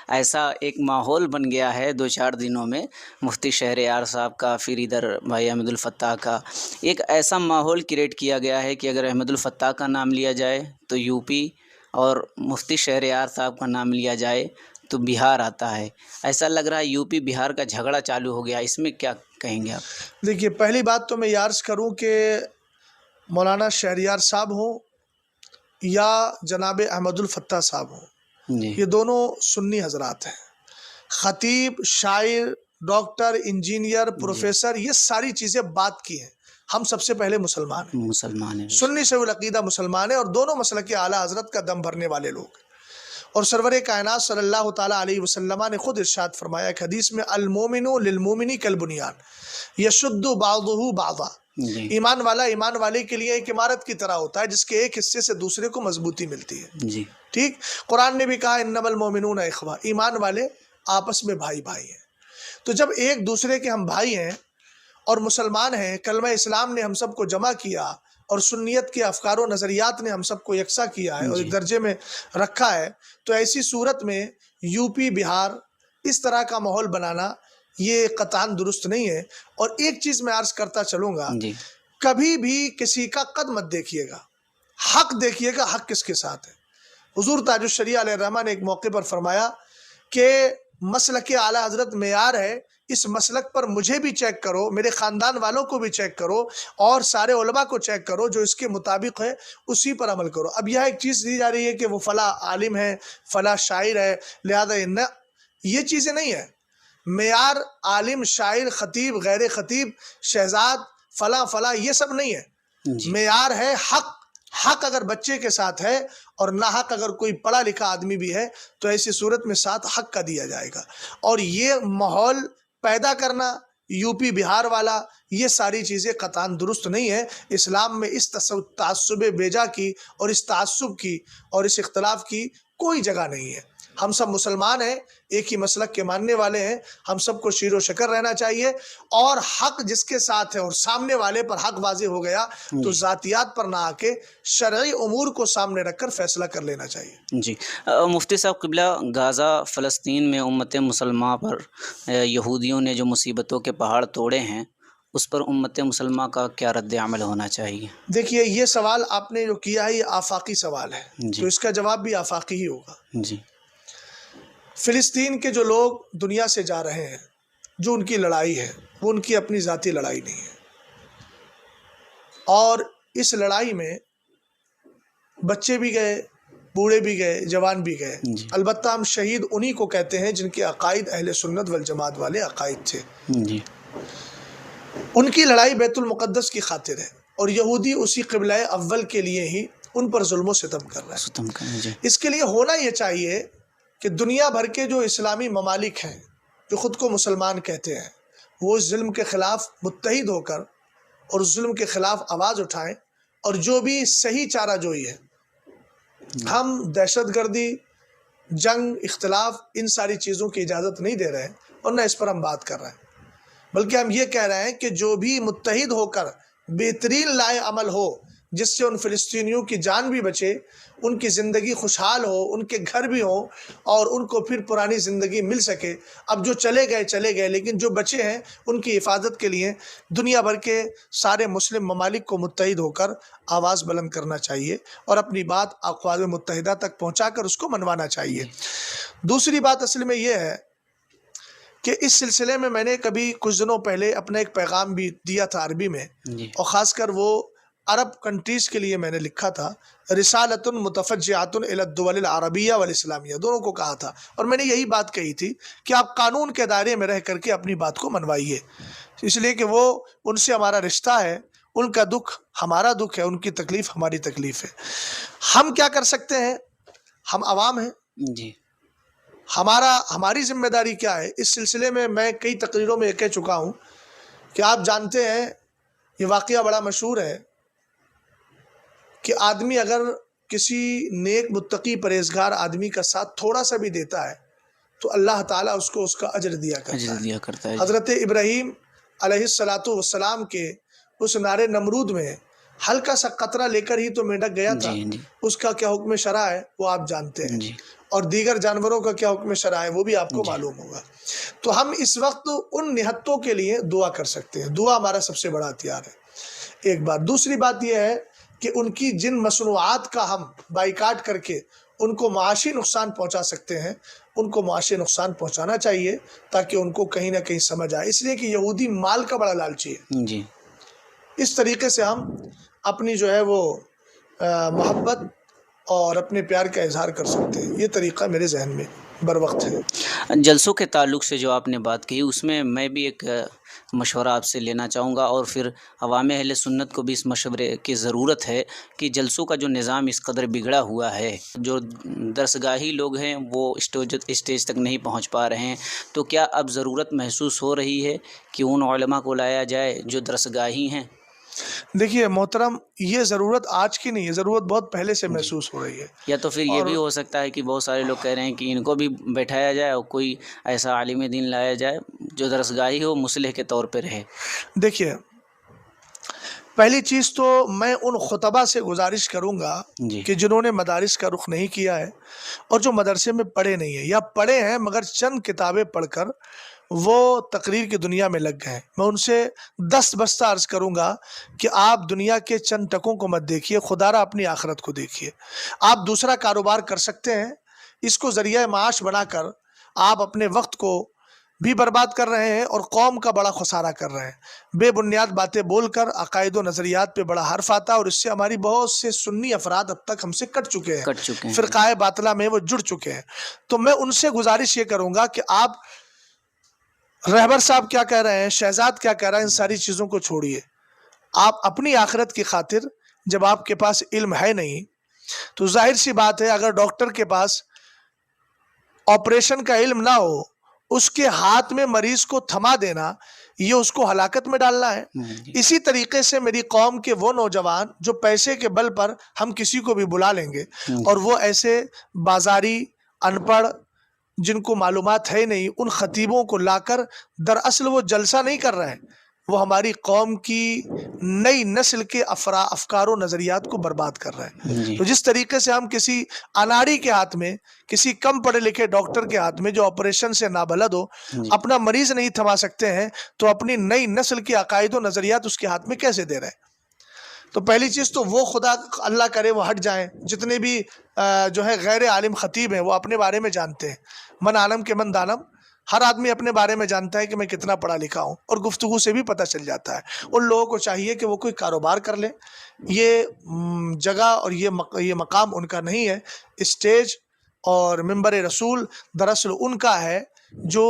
ایسا ایک ماحول بن گیا ہے 2-4 دنوں میں، مفتی شہریار صاحب کا، پھر ادھر بھائی احمد الفتاح کا، ایک ایسا ماحول کریٹ کیا گیا ہے کہ اگر احمد الفتاح کا نام لیا جائے تو یو پی، اور مفتی شہریار صاحب کا نام لیا جائے تو بہار آتا ہے۔ ایسا لگ رہا ہے یو پی بہار کا جھگڑا چالو ہو گیا، اس میں کیا کہیں گے آپ؟ دیکھیے، پہلی بات تو میں یہ عرض کروں کہ مولانا شہریار صاحب ہوں یا جناب احمد الفتاح صاحب ہوں، یہ دونوں سنی حضرات ہیں۔ خطیب، شاعر، ڈاکٹر، انجینئر، پروفیسر، یہ ساری چیزیں بات کی ہیں، ہم سب سے پہلے مسلمان ہیں، سنی سے العقیدہ مسلمان ہیں، اور دونوں مسلک اعلیٰ حضرت کا دم بھرنے والے لوگ ہیں۔ اور سرور کائنات صلی اللہ تعالیٰ علیہ وسلم نے خود ارشاد فرمایا کہ حدیث میں المومن للمومن کالبنیان یشد بعضہ بعضا، ایمان والا ایمان والے کے لیے ایک عمارت کی طرح ہوتا ہے جس کے ایک حصے سے دوسرے کو مضبوطی ملتی ہے۔ ٹھیک، قرآن نے بھی کہا انما المومنون اخوہ، ایمان والے آپس میں بھائی بھائی ہیں۔ تو جب ایک دوسرے کے ہم بھائی ہیں اور مسلمان ہیں، کلمہ اسلام نے ہم سب کو جمع کیا، اور سنیت کے افکار و نظریات نے ہم سب کو یکساں کیا ہے اور جی ایک درجے میں رکھا ہے، تو ایسی صورت میں یو پی بہار اس طرح کا ماحول بنانا یہ قطعاً درست نہیں ہے۔ اور ایک چیز میں عرض کرتا چلوں گا، جی کبھی بھی کسی کا قد مت دیکھیے گا، حق دیکھیے گا، حق کس کے ساتھ ہے۔ حضور تاج الشریعہ علیہ الرحمہ نے ایک موقع پر فرمایا کہ مسلک اعلیٰ حضرت معیار ہے، اس مسلک پر مجھے بھی چیک کرو، میرے خاندان والوں کو بھی چیک کرو، اور سارے علماء کو چیک کرو، جو اس کے مطابق ہے اسی پر عمل کرو۔ اب یہاں ایک چیز دی جا رہی ہے کہ وہ فلاں عالم ہے، فلاں شاعر ہے، لہذا یہ چیزیں نہیں ہے۔ معیار عالم، شاعر، خطیب، غیر خطیب، شہزاد، فلاں فلاں، یہ سب نہیں ہے۔ جی معیار ہے حق۔ حق اگر بچے کے ساتھ ہے اور نہ حق اگر کوئی پڑھا لکھا آدمی بھی ہے تو ایسی صورت میں ساتھ حق کا دیا جائے گا۔ اور یہ ماحول پیدا کرنا یو پی بہار والا، یہ ساری چیزیں قطعاً درست نہیں ہے۔ اسلام میں اس تعصب بیجا کی اور اس تعصب کی اور اس اختلاف کی کوئی جگہ نہیں ہے۔ ہم سب مسلمان ہیں، ایک ہی مسلک کے ماننے والے ہیں، ہم سب کو شیر و شکر رہنا چاہیے، اور حق جس کے ساتھ ہے اور سامنے والے پر حق واضح ہو گیا تو جی ذاتیات پر نہ آ کے شرعی امور کو سامنے رکھ کر فیصلہ کر لینا چاہیے۔ جی مفتی صاحب قبلہ، غازہ فلسطین میں امت مسلمہ پر یہودیوں نے جو مصیبتوں کے پہاڑ توڑے ہیں، اس پر امت مسلمہ کا کیا رد عمل ہونا چاہیے؟ دیکھیے، یہ سوال آپ نے جو کیا ہے یہ آفاقی سوال ہے، جی تو اس کا جواب بھی آفاقی ہی ہوگا۔ جی فلسطین کے جو لوگ دنیا سے جا رہے ہیں، جو ان کی لڑائی ہے وہ ان کی اپنی ذاتی لڑائی نہیں ہے، اور اس لڑائی میں بچے بھی گئے، بوڑھے بھی گئے، جوان بھی گئے۔ جی البتہ ہم شہید انہی کو کہتے ہیں جن کے عقائد اہل سنت والجماعت والے عقائد تھے۔ جی ان کی لڑائی بیت المقدس کی خاطر ہے، اور یہودی اسی قبلہ اول کے لیے ہی ان پر ظلم و ستم کر رہے ہیں۔ ستم کریں۔ جی اس کے لیے ہونا یہ چاہیے کہ دنیا بھر کے جو اسلامی ممالک ہیں، جو خود کو مسلمان کہتے ہیں، وہ اس ظلم کے خلاف متحد ہو کر اور اس ظلم کے خلاف آواز اٹھائیں، اور جو بھی صحیح چارہ جوئی ہے۔ ہم دہشت گردی، جنگ، اختلاف، ان ساری چیزوں کی اجازت نہیں دے رہے ہیں، اور نہ اس پر ہم بات کر رہے ہیں، بلکہ ہم یہ کہہ رہے ہیں کہ جو بھی متحد ہو کر بہترین لائے عمل ہو، جس سے ان فلسطینیوں کی جان بھی بچے، ان کی زندگی خوشحال ہو، ان کے گھر بھی ہوں، اور ان کو پھر پرانی زندگی مل سکے۔ اب جو چلے گئے، لیکن جو بچے ہیں ان کی حفاظت کے لیے دنیا بھر کے سارے مسلم ممالک کو متحد ہو کر آواز بلند کرنا چاہیے، اور اپنی بات اقوام متحدہ تک پہنچا کر اس کو منوانا چاہیے۔ دوسری بات اصل میں یہ ہے کہ اس سلسلے میں نے کبھی کچھ دنوں پہلے اپنا ایک پیغام بھی دیا تھا عربی میں، جی اور خاص کر وہ عرب کنٹریز کے لیے میں نے لکھا تھا، رسالۃ متفجعۃ الی الدول العربیہ والاسلامیہ، دونوں کو کہا تھا، اور میں نے یہی بات کہی تھی کہ آپ قانون کے دائرے میں رہ کر کے اپنی بات کو منوائیے، اس لیے کہ وہ ان سے ہمارا رشتہ ہے، ان کا دکھ ہمارا دکھ ہے، ان کی تکلیف ہماری تکلیف ہے۔ ہم کیا کر سکتے ہیں؟ ہم عوام ہیں، جی ہماری ذمہ داری کیا ہے؟ اس سلسلے میں کئی تقریروں میں کہہ چکا ہوں کہ آپ جانتے ہیں، یہ واقعہ بڑا مشہور ہے کہ آدمی اگر کسی نیک متقی پرہیزگار آدمی کا ساتھ تھوڑا سا بھی دیتا ہے تو اللہ تعالیٰ اس کو اس کا اجر دیا کرتا اجر ہے۔ دیا کرتا ہے۔ حضرت ابراہیم علیہ السلام کے اس نارے نمرود میں ہلکا سا قطرہ لے کر ہی تو مینڈک گیا تھا، جی جی اس کا کیا حکم شرع ہے وہ آپ جانتے ہیں، جی اور دیگر جانوروں کا کیا حکم شرع ہے وہ بھی آپ کو جی معلوم ہوگا۔ تو ہم اس وقت ان نہتوں کے لیے دعا کر سکتے ہیں، دعا ہمارا سب سے بڑا ہتھیار ہے، ایک بات۔ دوسری بات یہ ہے کہ ان کی جن مصنوعات کا ہم بائیکاٹ کر کے ان کو معاشی نقصان پہنچا سکتے ہیں، ان کو معاشی نقصان پہنچانا چاہیے، تاکہ ان کو کہیں نہ کہیں سمجھ آئے، اس لیے کہ یہودی مال کا بڑا لالچی ہے۔ جی اس طریقے سے ہم اپنی جو ہے وہ محبت اور اپنے پیار کا اظہار کر سکتے ہیں۔ یہ طریقہ میرے ذہن میں بر وقت ہے۔ جلسوں کے تعلق سے جو آپ نے بات کی، اس میں بھی ایک مشورہ آپ سے لینا چاہوں گا، اور پھر عوام اہل سنت کو بھی اس مشورے کی ضرورت ہے کہ جلسوں کا جو نظام اس قدر بگڑا ہوا ہے، جو درسگاہی لوگ ہیں وہ اسٹیج تک نہیں پہنچ پا رہے ہیں، تو کیا اب ضرورت محسوس ہو رہی ہے کہ ان علماء کو لایا جائے جو درسگاہی ہیں؟ دیکھیے محترم، یہ ضرورت آج کی نہیں ہے، ضرورت بہت پہلے سے محسوس ہو رہی ہے۔ یا تو پھر یہ اور بھی ہو سکتا ہے کہ بہت سارے لوگ کہہ رہے ہیں کہ ان کو بھی بیٹھایا جائے اور کوئی ایسا عالم دین لایا جائے جو درسگاہی ہو، مصلح کے طور پہ رہے۔ دیکھیے، پہلی چیز تو میں ان خطبہ سے گزارش کروں گا جی کہ جنہوں نے مدارس کا رخ نہیں کیا ہے اور جو مدرسے میں پڑھے نہیں ہیں یا پڑھے ہیں مگر چند کتابیں پڑھ کر وہ تقریر کی دنیا میں لگ گئے ہیں، میں ان سے دست بستہ عرض کروں گا کہ آپ دنیا کے چند ٹکوں کو مت دیکھیے، خدا را اپنی آخرت کو دیکھیے۔ آپ دوسرا کاروبار کر سکتے ہیں، اس کو ذریعہ معاش بنا کر آپ اپنے وقت کو بھی برباد کر رہے ہیں اور قوم کا بڑا خسارہ کر رہے ہیں۔ بے بنیاد باتیں بول کر عقائد و نظریات پہ بڑا حرف آتا ہے اور اس سے ہماری بہت سے سنی افراد اب تک ہم سے کٹ چکے ہیں، فرقہ باطلہ میں وہ جڑ چکے ہیں۔ تو میں ان سے گزارش یہ کروں گا کہ آپ رہبر صاحب کیا کہہ رہے ہیں، شہزاد کیا کہہ رہا ہے، ان ساری چیزوں کو چھوڑیے۔ آپ اپنی آخرت کی خاطر، جب آپ کے پاس علم ہے نہیں تو ظاہر سی بات ہے اگر ڈاکٹر کے پاس آپریشن کا علم نہ ہو، اس کے ہاتھ میں مریض کو تھما دینا یہ اس کو ہلاکت میں ڈالنا ہے۔ اسی طریقے سے میری قوم کے وہ نوجوان جو پیسے کے بل پر ہم کسی کو بھی بلا لیں گے اور وہ ایسے بازاری ان پڑھ جن کو معلومات ہے نہیں ان خطیبوں کو لا کر دراصل وہ جلسہ نہیں کر رہے ہیں، وہ ہماری قوم کی نئی نسل کے افکار و نظریات کو برباد کر رہے ہیں۔ تو جس طریقے سے ہم کسی اناڑی کے ہاتھ میں، کسی کم پڑھے لکھے ڈاکٹر کے ہاتھ میں جو آپریشن سے نابلد ہو اپنا مریض نہیں تھما سکتے ہیں، تو اپنی نئی نسل کے عقائد و نظریات اس کے ہاتھ میں کیسے دے رہے ہیں؟ تو پہلی چیز تو وہ خدا اللہ کرے وہ ہٹ جائیں، جتنے بھی جو ہے غیر عالم خطیب ہیں وہ اپنے بارے میں جانتے ہیں، من عالم کے من دانم، ہر آدمی اپنے بارے میں جانتا ہے کہ میں کتنا پڑھا لکھا ہوں اور گفتگو سے بھی پتہ چل جاتا ہے۔ ان لوگوں کو چاہیے کہ وہ کوئی کاروبار کر لیں، یہ جگہ اور یہ مقام ان کا نہیں ہے۔ اسٹیج اور منبر رسول دراصل ان کا ہے جو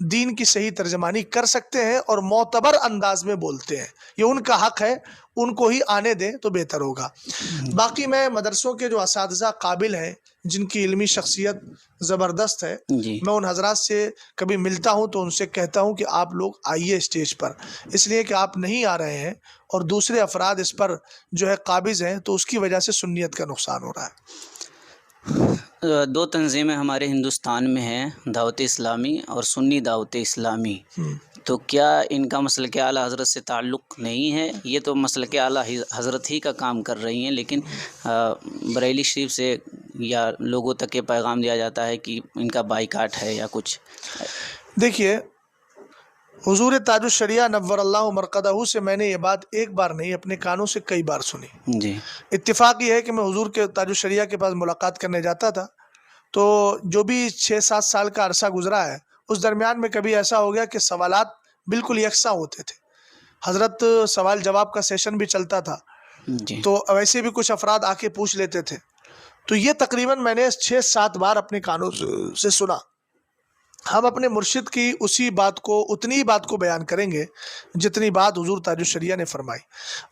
دین کی صحیح ترجمانی کر سکتے ہیں اور معتبر انداز میں بولتے ہیں، یہ ان کا حق ہے، ان کو ہی آنے دیں تو بہتر ہوگا۔ باقی میں مدرسوں کے جو اساتذہ قابل ہیں، جن کی علمی شخصیت زبردست ہے، میں ان حضرات سے کبھی ملتا ہوں تو ان سے کہتا ہوں کہ آپ لوگ آئیے اسٹیج پر، اس لیے کہ آپ نہیں آ رہے ہیں اور دوسرے افراد اس پر جو ہے قابض ہیں تو اس کی وجہ سے سنیت کا نقصان ہو رہا ہے۔ دو تنظیمیں ہمارے ہندوستان میں ہیں، دعوت اسلامی اور سنی دعوت اسلامی، تو کیا ان کا مسلک اعلیٰ حضرت سے تعلق نہیں ہے؟ یہ تو مسلک اعلیٰ حضرت ہی کا کام کر رہی ہیں، لیکن بریلی شریف سے یا لوگوں تک یہ پیغام دیا جاتا ہے کہ ان کا بائیکاٹ ہے یا کچھ۔ دیکھیے، حضور تاج الشریعہ نور اللہ مرقدہ سے میں نے یہ بات ایک بار نہیں اپنے کانوں سے کئی بار سنی۔ جی اتفاق یہ ہے کہ میں حضور کے تاج الشریعہ کے پاس ملاقات کرنے جاتا تھا، تو جو بھی 6-7 سال کا عرصہ گزرا ہے اس درمیان میں کبھی ایسا ہو گیا کہ سوالات بالکل یکساں ہوتے تھے، حضرت سوال جواب کا سیشن بھی چلتا تھا، تو ویسے بھی کچھ افراد آ کے پوچھ لیتے تھے۔ تو یہ تقریباً میں نے 6-7 بار اپنے کانوں سے سنا۔ ہم اپنے مرشد کی اسی بات کو، اتنی ہی بات کو بیان کریں گے جتنی بات حضور تاج الشریعہ نے فرمائی۔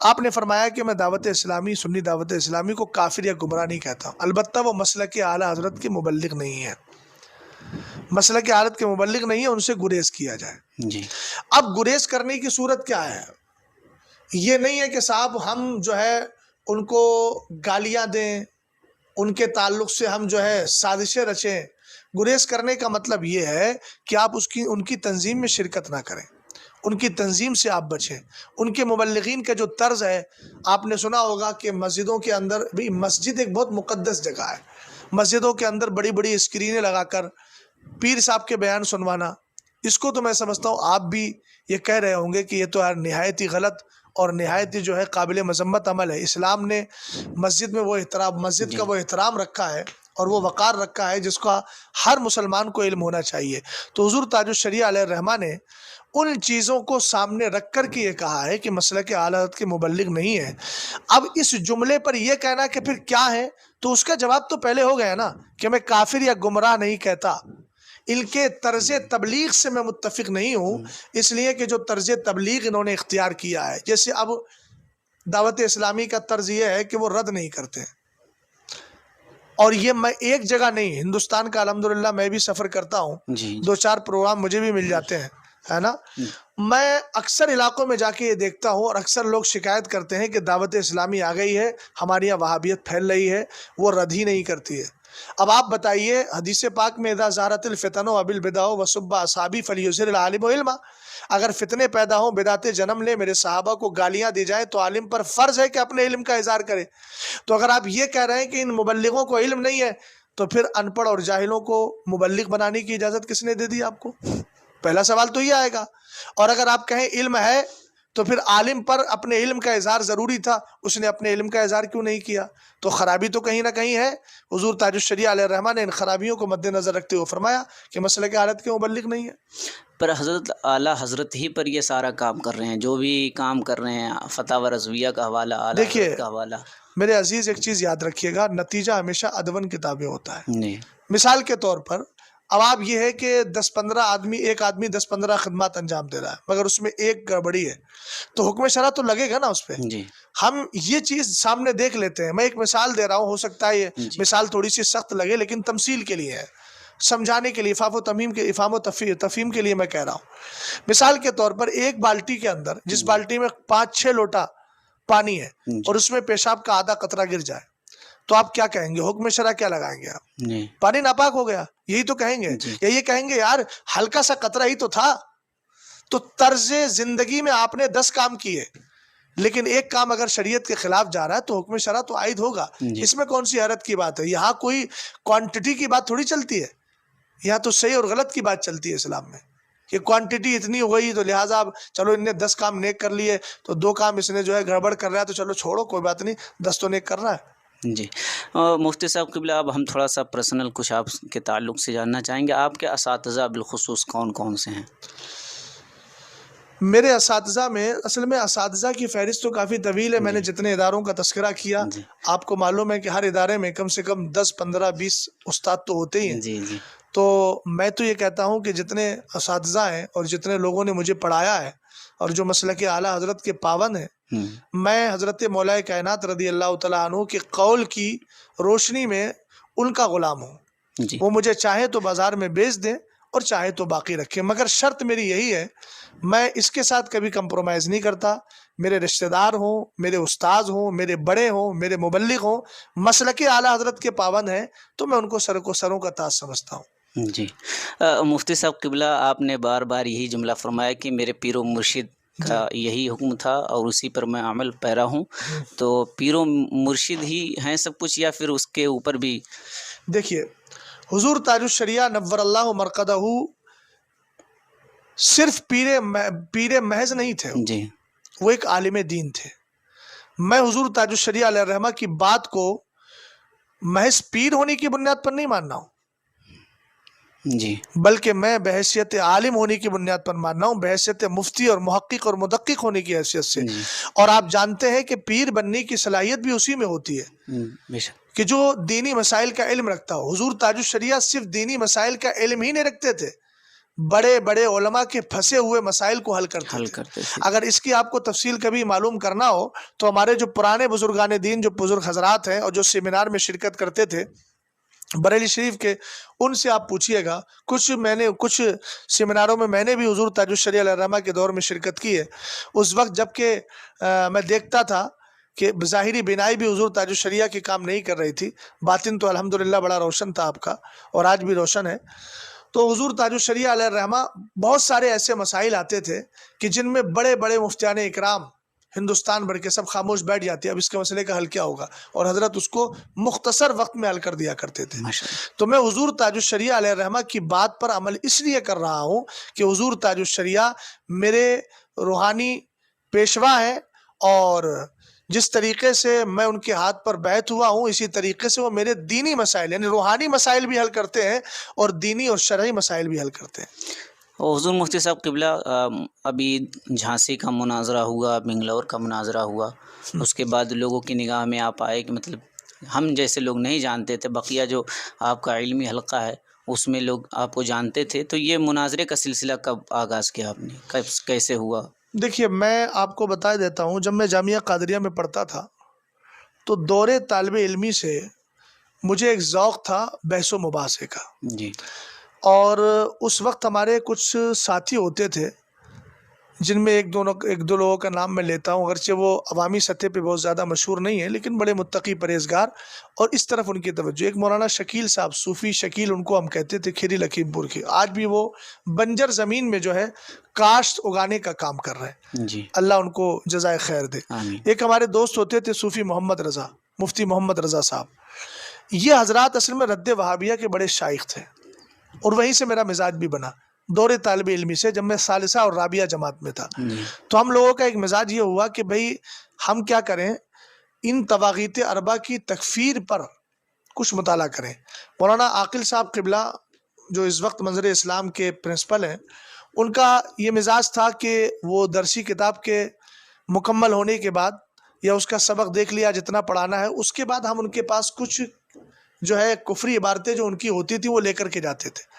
آپ نے فرمایا کہ میں دعوت اسلامی، سنی دعوت اسلامی کو کافر یا گمراہ نہیں کہتا ہوں، البتہ وہ مسلک اعلیٰ حضرت کے مبلغ نہیں ہے، مسلک حضرت کے مبلغ نہیں ہے، ان سے گریز کیا جائے۔ اب گریز کرنے کی صورت کیا ہے؟ یہ نہیں ہے کہ صاحب ہم جو ہے ان کو گالیاں دیں، ان کے تعلق سے ہم جو ہے سازشیں رچیں۔ گریز کرنے کا مطلب یہ ہے کہ آپ ان کی تنظیم میں شرکت نہ کریں، ان کی تنظیم سے آپ بچیں۔ ان کے مبلغین کا جو طرز ہے، آپ نے سنا ہوگا کہ مسجدوں کے اندر بھی، مسجد ایک بہت مقدس جگہ ہے، مسجدوں کے اندر بڑی بڑی اسکرینیں لگا کر پیر صاحب کے بیان سنوانا، اس کو تو میں سمجھتا ہوں آپ بھی یہ کہہ رہے ہوں گے کہ یہ تو نہایت ہی غلط اور نہایت ہی جو ہے قابل مذمت عمل ہے۔ اسلام نے مسجد میں وہ احترام، مسجد کا وہ احترام رکھا ہے اور وہ وقار رکھا ہے جس کا ہر مسلمان کو علم ہونا چاہیے۔ تو حضور تاج الشریعہ علیہ الرحمہ نے ان چیزوں کو سامنے رکھ کر کے یہ کہا ہے کہ مسلک اعلیٰ حضرت کے مبلغ نہیں ہے۔ اب اس جملے پر یہ کہنا کہ پھر کیا ہے، تو اس کا جواب تو پہلے ہو گیا نا کہ میں کافر یا گمراہ نہیں کہتا، ان کے طرز تبلیغ سے میں متفق نہیں ہوں، اس لیے کہ جو طرز تبلیغ انہوں نے اختیار کیا ہے، جیسے اب دعوت اسلامی کا طرز یہ ہے کہ وہ رد نہیں کرتے، اور یہ میں ایک جگہ نہیں، ہندوستان کا الحمدللہ میں بھی سفر کرتا ہوں، 2-4 پروگرام مجھے بھی مل جاتے ہیں، ہے نا۔ میں اکثر علاقوں میں جا کے یہ دیکھتا ہوں اور اکثر لوگ شکایت کرتے ہیں کہ دعوت اسلامی آ گئی ہے، ہمارے یہاں وہابیت پھیل رہی ہے، وہ رد ہی نہیں کرتی ہے۔ اب آپ بتائیے حدیث پاک میں اذا ظہرت الفتن وبالبدع وسب اصحابی فلیظہر العالم علما، اگر فتنے پیدا ہوں، بدعتیں جنم لیں، میرے صحابہ کو گالیاں دی جائیں، تو عالم پر فرض ہے کہ اپنے علم کا اظہار کرے۔ تو اگر آپ یہ کہہ رہے ہیں کہ ان مبلغوں کو علم نہیں ہے، تو پھر ان پڑھ اور جاہلوں کو مبلغ بنانے کی اجازت کس نے دے دی آپ کو؟ پہلا سوال تو یہ آئے گا۔ اور اگر آپ کہیں علم ہے تو پھر عالم پر اپنے علم کا اظہار ضروری تھا، اس نے اپنے علم کا اظہار کیوں نہیں کیا؟ تو خرابی تو کہیں نہ کہیں ہے۔ حضور تاج الشریعہ علیہ الرحمہ نے ان خرابیوں کو مد نظر رکھتے ہوئے فرمایا کہ مسلک حالت کے مبلغ نہیں ہے۔ پر حضرت اعلیٰ حضرت ہی پر یہ سارا کام کر رہے ہیں، جو بھی کام کر رہے ہیں، فتاوی رضویہ کا حوالہ، اعلیٰ دیکھیے حضرت کا حوالہ۔ میرے عزیز، ایک چیز یاد رکھیے گا، نتیجہ ہمیشہ ادون کے تابع ہوتا ہے۔ جی مثال کے طور پر اب آپ یہ ہے کہ 10-15 آدمی، ایک آدمی 10-15 خدمات انجام دے رہا ہے، مگر اس میں ایک گڑبڑی ہے، تو حکم شرع تو لگے گا نا اس پہ۔ جی ہم یہ چیز سامنے دیکھ لیتے ہیں۔ میں ایک مثال دے رہا ہوں، ہو سکتا ہے یہ جی مثال تھوڑی سی سخت لگے، لیکن تمثیل کے لیے ہے، سمجھانے کے لیے، افہام و تفہیم کے لیے میں کہہ رہا ہوں۔ مثال کے طور پر ایک بالٹی کے اندر، جس بالٹی میں 5-6 لوٹا پانی ہے اور اس میں پیشاب کا آدھا قطرہ گر جائے، تو آپ کیا کہیں گے؟ حکم شرع کیا لگائیں گے آپ؟ جی پانی ناپاک ہو گیا، یہی تو کہیں گے؟ جی یا یہ کہیں گے یار ہلکا سا قطرہ ہی تو تھا؟ تو طرز زندگی میں آپ نے 10 کام کیے، لیکن ایک کام اگر شریعت کے خلاف جا رہا ہے تو حکم شرع تو عائد ہوگا۔ جی اس میں کون سی حیرت کی بات ہے؟ یہاں کوئی کوانٹٹی کی بات تھوڑی چلتی ہے، یہاں تو صحیح اور غلط کی بات چلتی ہے اسلام میں، کہ کوانٹٹی اتنی ہو گئی تو لہٰذا اب چلو ان نے 10 کام نیک کر لیے، تو 2 کام اس نے جو ہے گڑبڑ کر رہا ہے، تو چلو چھوڑو، کوئی بات نہیں، 10 تو نیک کر رہا ہے۔ جی مفتی صاحب قبلہ، اب ہم تھوڑا سا پرسنل کچھ آپ کے تعلق سے جاننا چاہیں گے، آپ کے اساتذہ بالخصوص کون کون سے ہیں؟ میرے اساتذہ میں، اصل میں اساتذہ کی فہرست تو کافی طویل ہے، میں نے جتنے اداروں کا تذکرہ کیا، جی آپ کو معلوم ہے کہ ہر ادارے میں کم سے کم 10 15 20 استاد تو ہوتے ہی ہیں۔ جی جی تو میں تو یہ کہتا ہوں کہ جتنے اساتذہ ہیں اور جتنے لوگوں نے مجھے پڑھایا ہے اور جو مسلک اعلیٰ حضرت کے پابند ہیں، میں حضرت مولا کائنات رضی اللہ تعالیٰ عنہ کے قول کی روشنی میں ان کا غلام ہوں۔ جی وہ مجھے چاہے تو بازار میں بیچ دیں اور چاہے تو باقی رکھیں، مگر شرط میری یہی ہے، میں اس کے ساتھ کبھی کمپرومائز نہیں کرتا۔ میرے رشتہ دار ہوں، میرے استاذ ہوں، میرے بڑے ہوں، میرے مبلغ ہوں، مسلک اعلیٰ حضرت کے پابند ہیں، تو میں ان کو سروں کا تاج سمجھتا ہوں۔ جی مفتی صاحب قبلہ، آپ نے بار بار یہی جملہ فرمایا کہ میرے پیر و مرشد کا یہی حکم تھا اور اسی پر میں عمل پیرا ہوں، تو پیر و مرشد ہی ہیں سب کچھ یا پھر اس کے اوپر بھی؟ دیکھیے، حضور تاج الشریعہ نور اللہ مرقدہ صرف پیر محض نہیں تھے، جی وہ ایک عالم دین تھے۔ میں حضور تاج الشریعہ علیہ الرحمہ کی بات کو محض پیر ہونے کی بنیاد پر نہیں ماننا ہوں، جی بلکہ میں بحیثیت عالم ہونے کی بنیاد پر ماننا ہوں، بحیثیت مفتی اور محقق اور مدقق ہونے کی حیثیت سے۔ اور آپ جانتے ہیں کہ پیر بننے کی صلاحیت بھی اسی میں ہوتی ہے بے شک۔ کہ جو دینی مسائل کا علم رکھتا ہو۔ حضور تاج الشریعہ صرف دینی مسائل کا علم ہی نہیں رکھتے تھے، بڑے بڑے علماء کے پھنسے ہوئے مسائل کو حل کرتے تھے۔ اگر اس کی آپ کو تفصیل کبھی معلوم کرنا ہو تو ہمارے جو پرانے بزرگان دین، جو بزرگ حضرات ہیں اور جو سیمینار میں شرکت کرتے تھے بریلی شریف کے، ان سے آپ پوچھئے گا۔ کچھ سیمیناروں میں نے بھی حضور تاج الشریعہ علیہ الرحمہ کے دور میں شرکت کی ہے۔ اس وقت جب کہ میں دیکھتا تھا کہ بظاہری بینائی بھی حضور تاج الشریعہ کی کام نہیں کر رہی تھی، باطن تو الحمدللہ بڑا روشن تھا آپ کا، اور آج بھی روشن ہے۔ تو حضور تاج الشریعہ علیہ الرحمہ بہت سارے ایسے مسائل آتے تھے کہ جن میں بڑے بڑے مفتیان اکرام ہندوستان بھر کے سب خاموش بیٹھ جاتے، اب اس کے مسئلے کا حل کیا ہوگا، اور حضرت اس کو مختصر وقت میں حل کر دیا کرتے تھے۔ تو میں حضور تاج الشریعہ علیہ الرحمہ کی بات پر عمل اس لیے کر رہا ہوں کہ حضور تاج الشریعہ میرے روحانی پیشوا ہیں، اور جس طریقے سے میں ان کے ہاتھ پر بیعت ہوا ہوں، اسی طریقے سے وہ میرے دینی مسائل یعنی روحانی مسائل بھی حل کرتے ہیں اور دینی اور شرعی مسائل بھی حل کرتے ہیں۔ حضور مفتی صاحب قبلہ، ابھی جھانسی کا مناظرہ ہوا، بنگلور کا مناظرہ ہوا، اس کے بعد لوگوں کی نگاہ میں آپ آئے کہ مطلب ہم جیسے لوگ نہیں جانتے تھے، بقیہ جو آپ کا علمی حلقہ ہے اس میں لوگ آپ کو جانتے تھے، تو یہ مناظرے کا سلسلہ کب آغاز کیا آپ نے، کیسے ہوا؟ دیکھیے، میں آپ کو بتا دیتا ہوں، جب میں جامعہ قادریہ میں پڑھتا تھا تو دور طالب علمی سے مجھے ایک ذوق تھا بحث و مباحثے کا، جی اور اس وقت ہمارے کچھ ساتھی ہوتے تھے جن میں ایک دو لوگوں کا نام میں لیتا ہوں، اگرچہ وہ عوامی سطح پہ بہت زیادہ مشہور نہیں ہے، لیکن بڑے متقی پرہیزگار، اور اس طرف ان کی توجہ. ایک مولانا شکیل صاحب، صوفی شکیل ان کو ہم کہتے تھے، کھیری لکھیم پور کے. آج بھی وہ بنجر زمین میں جو ہے کاشت اگانے کا کام کر رہے ہیں. جی اللہ ان کو جزائے خیر دے. آمین. ایک ہمارے دوست ہوتے تھے صوفی محمد رضا، مفتی محمد رضا صاحب. یہ حضرات اصل میں رد وہابیہ کے بڑے شائخ تھے، اور وہیں سے میرا مزاج بھی بنا دور طالب علمی سے، جب میں ثالثہ اور رابعہ جماعت میں تھا. جی تو ہم لوگوں کا ایک مزاج یہ ہوا کہ بھئی ہم کیا کریں، ان طواغیت اربع کی تکفیر پر کچھ مطالعہ کریں. مولانا عاقل صاحب قبلہ جو اس وقت منظر اسلام کے پرنسپل ہیں، ان کا یہ مزاج تھا کہ وہ درسی کتاب کے مکمل ہونے کے بعد یا اس کا سبق دیکھ لیا جتنا پڑھانا ہے، اس کے بعد ہم ان کے پاس کچھ جو ہے کفری عبارتیں جو ان کی ہوتی تھی وہ لے کر کے جاتے تھے.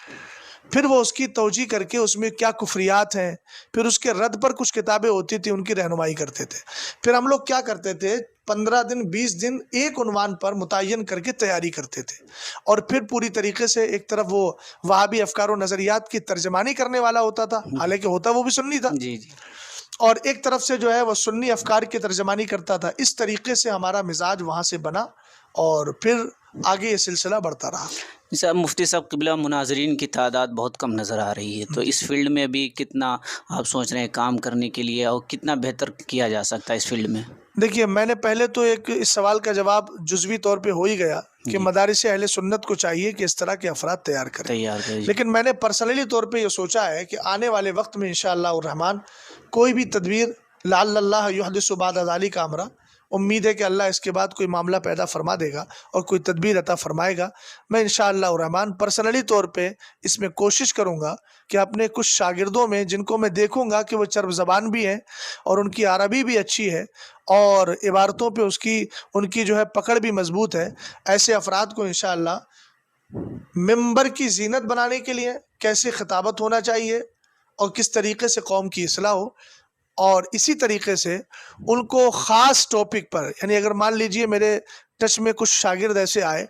پھر وہ اس کی توجیہ کر کے اس میں کیا کفریات ہیں، پھر اس کے رد پر کچھ کتابیں ہوتی تھی ان کی رہنمائی کرتے تھے. پھر ہم لوگ کیا کرتے تھے، 15 دن 20 دن ایک عنوان پر متعین کر کے تیاری کرتے تھے، اور پھر پوری طریقے سے ایک طرف وہ وہابی افکار و نظریات کی ترجمانی کرنے والا ہوتا تھا، حالانکہ ہوتا وہ بھی سنی تھا، جی جی اور ایک طرف سے جو ہے وہ سنی افکار کی ترجمانی کرتا تھا. اس طریقے سے ہمارا مزاج وہاں سے بنا، اور پھر آگے یہ سلسلہ بڑھتا رہا. صاحب مفتی صاحب قبلہ، مناظرین کی تعداد بہت کم نظر آ رہی ہے، تو اس فیلڈ میں بھی کتنا آپ سوچ رہے ہیں کام کرنے کے لیے، اور کتنا بہتر کیا جا سکتا ہے اس فیلڈ میں؟ دیکھیے، میں نے پہلے تو اس سوال کا جواب جزوی طور پہ ہو ہی گیا کہ مدارس اہل سنت کو چاہیے کہ اس طرح کے افراد تیار کریں. لیکن میں نے پرسنلی طور پہ یہ سوچا ہے کہ آنے والے وقت میں انشاءاللہ الرحمن کوئی بھی تدبیر، لعل اللہ یحدث بعد ذلک امرا، امید ہے کہ اللہ اس کے بعد کوئی معاملہ پیدا فرما دے گا اور کوئی تدبیر عطا فرمائے گا. میں انشاءاللہ الرحمن پرسنلی طور پہ اس میں کوشش کروں گا کہ اپنے کچھ شاگردوں میں، جن کو میں دیکھوں گا کہ وہ چرب زبان بھی ہیں اور ان کی عربی بھی اچھی ہے اور عبارتوں پہ ان کی جو ہے پکڑ بھی مضبوط ہے، ایسے افراد کو انشاءاللہ ممبر کی زینت بنانے کے لیے کیسے خطابت ہونا چاہیے اور کس طریقے سے قوم کی اصلاح ہو، اور اسی طریقے سے ان کو خاص ٹاپک پر، یعنی اگر مان لیجئے میرے ٹچ میں کچھ شاگرد ایسے آئے،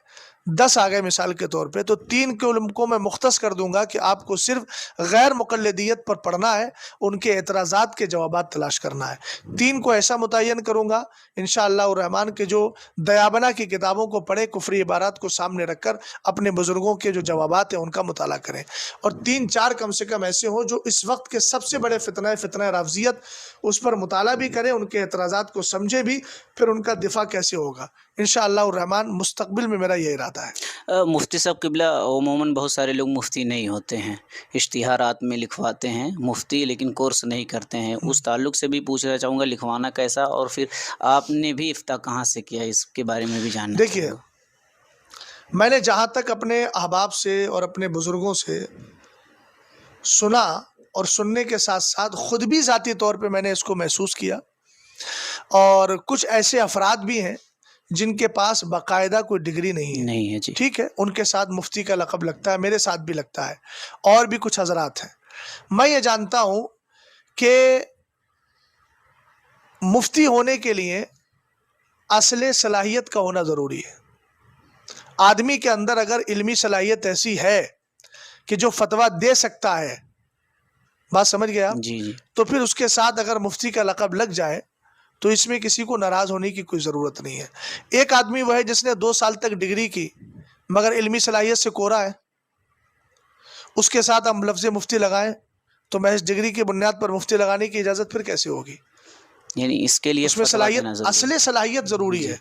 10 آ گئے مثال کے طور پہ، تو 3 کو میں مختص کر دوں گا کہ آپ کو صرف غیر مقلدیت پر پڑھنا ہے، ان کے اعتراضات کے جوابات تلاش کرنا ہے. 3 کو ایسا متعین کروں گا انشاءاللہ الرحمن کہ جو دیابنا کی کتابوں کو پڑھے، کفری عبارات کو سامنے رکھ کر اپنے بزرگوں کے جو جوابات ہیں ان کا مطالعہ کریں، اور 3-4 کم سے کم ایسے ہوں جو اس وقت کے سب سے بڑے فتنہ رافضیت، اس پر مطالعہ بھی کریں، ان کے اعتراضات کو سمجھے بھی، پھر ان کا دفاع کیسے ہوگا. انشاءاللہ الرحمن مستقبل میں میرا یہ ارادہ ہے. مفتی صاحب قبلہ، عموماً بہت سارے لوگ مفتی نہیں ہوتے ہیں، اشتہارات میں لکھواتے ہیں مفتی، لیکن کورس نہیں کرتے ہیں. اس تعلق سے بھی پوچھنا چاہوں گا لکھوانا کیسا، اور پھر آپ نے بھی افتاء کہاں سے کیا، اس کے بارے میں بھی جاننا دیکھیے، چاہوں گا. میں نے جہاں تک اپنے احباب سے اور اپنے بزرگوں سے سنا، اور سننے کے ساتھ ساتھ خود بھی ذاتی طور پہ میں نے اس کو محسوس کیا، اور کچھ ایسے افراد بھی ہیں جن کے پاس باقاعدہ کوئی ڈگری نہیں ہے، جی ٹھیک ہے، ان کے ساتھ مفتی کا لقب لگتا ہے، میرے ساتھ بھی لگتا ہے، اور بھی کچھ حضرات ہیں. میں یہ جانتا ہوں کہ مفتی ہونے کے لیے اصل صلاحیت کا ہونا ضروری ہے. آدمی کے اندر اگر علمی صلاحیت ایسی ہے کہ جو فتویٰ دے سکتا ہے، بات سمجھ گیا، جی جی تو پھر اس کے ساتھ اگر مفتی کا لقب لگ جائے تو اس میں کسی کو ناراض ہونے کی کوئی ضرورت نہیں ہے. ایک آدمی وہ ہے جس نے 2 سال تک ڈگری کی مگر علمی صلاحیت سے کورا ہے، اس کے ساتھ ہم لفظ مفتی لگائیں تو محض ڈگری کی بنیاد پر مفتی لگانے کی اجازت پھر کیسے ہوگی؟ یعنی اس کے لیے اس میں فتویٰ صلاحیت، دینا ضروری اصل صلاحیت ضروری ہے.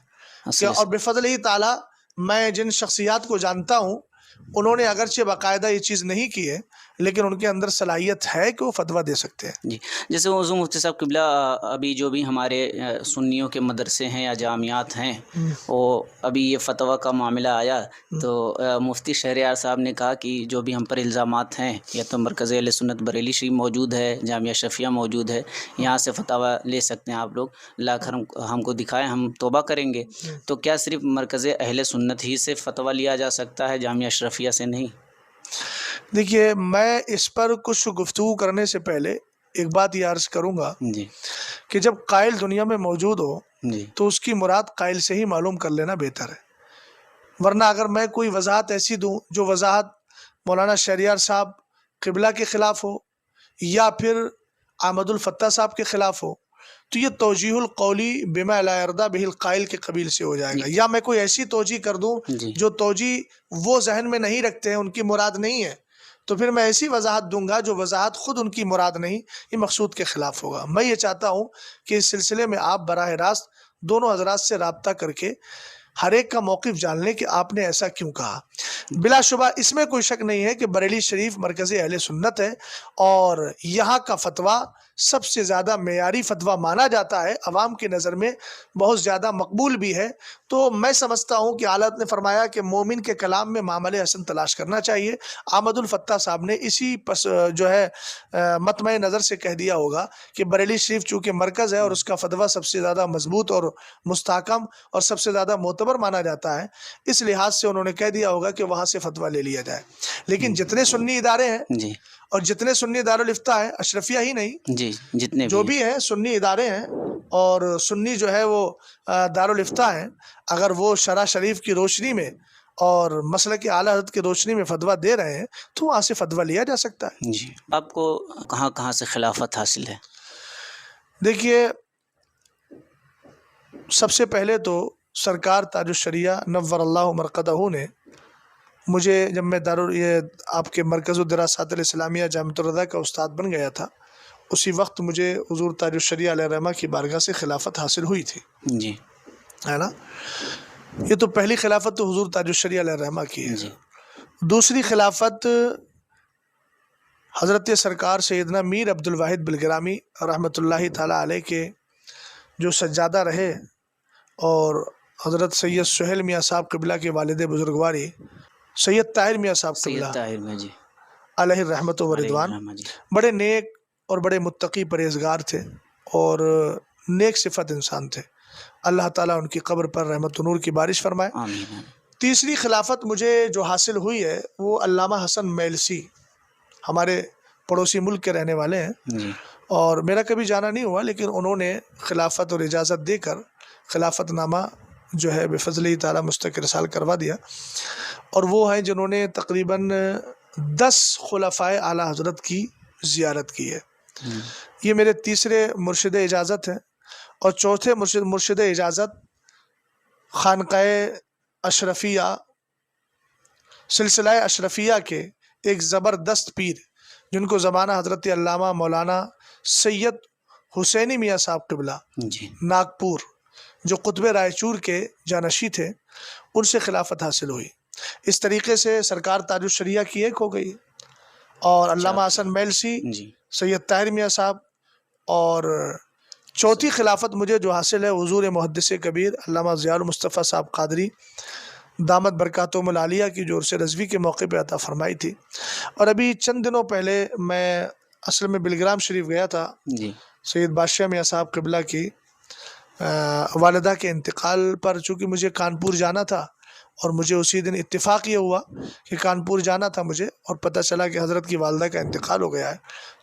اصل اور بفضل تعالی میں جن شخصیات کو جانتا ہوں، انہوں نے اگرچہ باقاعدہ یہ چیز نہیں کی ہے، لیکن ان کے اندر صلاحیت ہے کہ وہ فتویٰ دے سکتے ہیں. جی. جیسے حضور مفتی صاحب قبلہ، ابھی جو بھی ہمارے سنیوں کے مدرسے ہیں یا جامعات ہیں، وہ ابھی یہ فتویٰ کا معاملہ آیا تو مفتی شہریار صاحب نے کہا کہ جو بھی ہم پر الزامات ہیں، یا تو مرکز اہل سنت بریلی شریف موجود ہے، جامعہ شفیہ موجود ہے، یہاں سے فتویٰ لے سکتے ہیں آپ لوگ، لا کر ہم کو دکھائیں، ہم توبہ کریں گے. تو کیا صرف مرکز اہل سنت ہی سے فتویٰ لیا جا سکتا ہے، جامعہ اشرفیہ سے نہیں؟ دیکھیے، میں اس پر کچھ گفتگو کرنے سے پہلے ایک بات یہ عرض کروں گا جی کہ جب قائل دنیا میں موجود ہو جی تو اس کی مراد قائل سے ہی معلوم کر لینا بہتر ہے. ورنہ اگر میں کوئی وضاحت ایسی دوں جو وضاحت مولانا شہریار صاحب قبلہ کے خلاف ہو، یا پھر احمد الفتح صاحب کے خلاف ہو تو یہ توجیہ القولی بما لا یرضی بہ القائل کے قبیل سے ہو جائے گا، یا میں کوئی ایسی توجیہ کر دوں جو توجیہ وہ ذہن میں نہیں رکھتے ہیں، ان کی مراد نہیں ہے، تو پھر میں ایسی وضاحت دوں گا جو وضاحت خود ان کی مراد نہیں، یہ مقصود کے خلاف ہوگا۔ میں یہ چاہتا ہوں کہ اس سلسلے میں آپ براہ راست دونوں حضرات سے رابطہ کر کے ہر ایک کا موقف جان لیں کہ آپ نے ایسا کیوں کہا۔ بلا شبہ اس میں کوئی شک نہیں ہے کہ بریلی شریف مرکز اہل سنت ہے اور یہاں کا فتویٰ سب سے زیادہ معیاری فتویٰ مانا جاتا ہے، عوام کی نظر میں بہت زیادہ مقبول بھی ہے۔ تو میں سمجھتا ہوں کہ اعلیٰ نے فرمایا کہ مومن کے کلام میں معاملِ حسن تلاش کرنا چاہیے۔ احمد الفتح صاحب نے اسی جو ہے مطمع نظر سے کہہ دیا ہوگا کہ بریلی شریف چونکہ مرکز ہے اور اس کا فتویٰ سب سے زیادہ مضبوط اور مستحکم اور سب سے زیادہ معتبر مانا جاتا ہے، اس لحاظ سے انہوں نے کہہ دیا ہوگا کہ وہاں سے فتویٰ لے لیا جائے۔ لیکن جتنے سنی ادارے ہیں اور جتنے سنی دارالافتاء ہیں، اشرفیہ ہی نہیں، جتنے جو بھی ہیں سنی ادارے ہیں اور سنی جو ہے وہ دارالافتاء ہیں، اگر وہ شرع شریف کی روشنی میں اور مسلک اعلیٰ حضرت کی روشنی میں فتویٰ دے رہے ہیں تو وہاں سے فتویٰ لیا جا سکتا ہے۔ جی، آپ کو کہاں کہاں سے خلافت حاصل ہے؟ دیکھیے، سب سے پہلے تو سرکار تاج الشریعہ نور اللہ مرقدہ نے مجھے، جب میں یہ آپ کے مرکز الدراسات الاسلامیہ جامعۃ الرضا کا استاد بن گیا تھا، اسی وقت مجھے حضور تاج الشریعہ علیہ الرحمہ کی بارگاہ سے خلافت حاصل ہوئی تھی، جی ہے نا۔ یہ تو پہلی خلافت تو حضور تاج الشریعہ علیہ الرحمہ کی ہے۔ جی، دوسری خلافت حضرت سرکار سیدنا میر عبد الواحد بلگرامی رحمۃ اللہ تعالیٰ علیہ کے جو سجادہ رہے اور حضرت سید سہیل میاں صاحب قبلہ کے والد بزرگواری سید طاہر میاں صاحب قبلہ علیہ الرحمۃ و رضوان بڑے نیک اور بڑے متقی پرہیزگار تھے اور نیک صفت انسان تھے، اللہ تعالیٰ ان کی قبر پر رحمت و نور کی بارش فرمائے۔ آمین۔ تیسری خلافت مجھے جو حاصل ہوئی ہے وہ علامہ حسن میلسی، ہمارے پڑوسی ملک کے رہنے والے ہیں اور میرا کبھی جانا نہیں ہوا، لیکن انہوں نے خلافت اور اجازت دے کر خلافت نامہ جو ہے بفضل تعالیٰ مستقر ارسال کروا دیا، اور وہ ہیں جنہوں نے تقریباً 10 خلفائے اعلیٰ حضرت کی زیارت کی ہے۔ یہ میرے تیسرے مرشد اجازت ہیں، اور چوتھے مرشد اجازت خانقاہ اشرفیہ، سلسلہ اشرفیہ کے ایک زبردست پیر جن کو زمانہ حضرت علامہ مولانا سید حسینی میاں صاحب قبلہ ناگپور، جو قطب رائچور کے جانشی تھے، ان سے خلافت حاصل ہوئی۔ اس طریقے سے سرکار تاج الشریعہ کی ایک ہو گئی، اور علامہ حسن میلسی، سید طاہر میاں صاحب، اور چوتھی خلافت مجھے جو حاصل ہے حضور محدث کبیر علامہ ضیاء المصطفیٰ صاحب قادری دامت برکاتہم العالیہ کی جو عرس رضوی کے موقع پہ عطا فرمائی تھی۔ اور ابھی چند دنوں پہلے میں اصل میں بلگرام شریف گیا تھا، سید بادشاہ میاں صاحب قبلہ کی والدہ کے انتقال پر، چونکہ مجھے کانپور جانا تھا اور مجھے اسی دن اتفاق یہ ہوا کہ کانپور جانا تھا مجھے، اور پتہ چلا کہ حضرت کی والدہ کا انتقال ہو گیا ہے،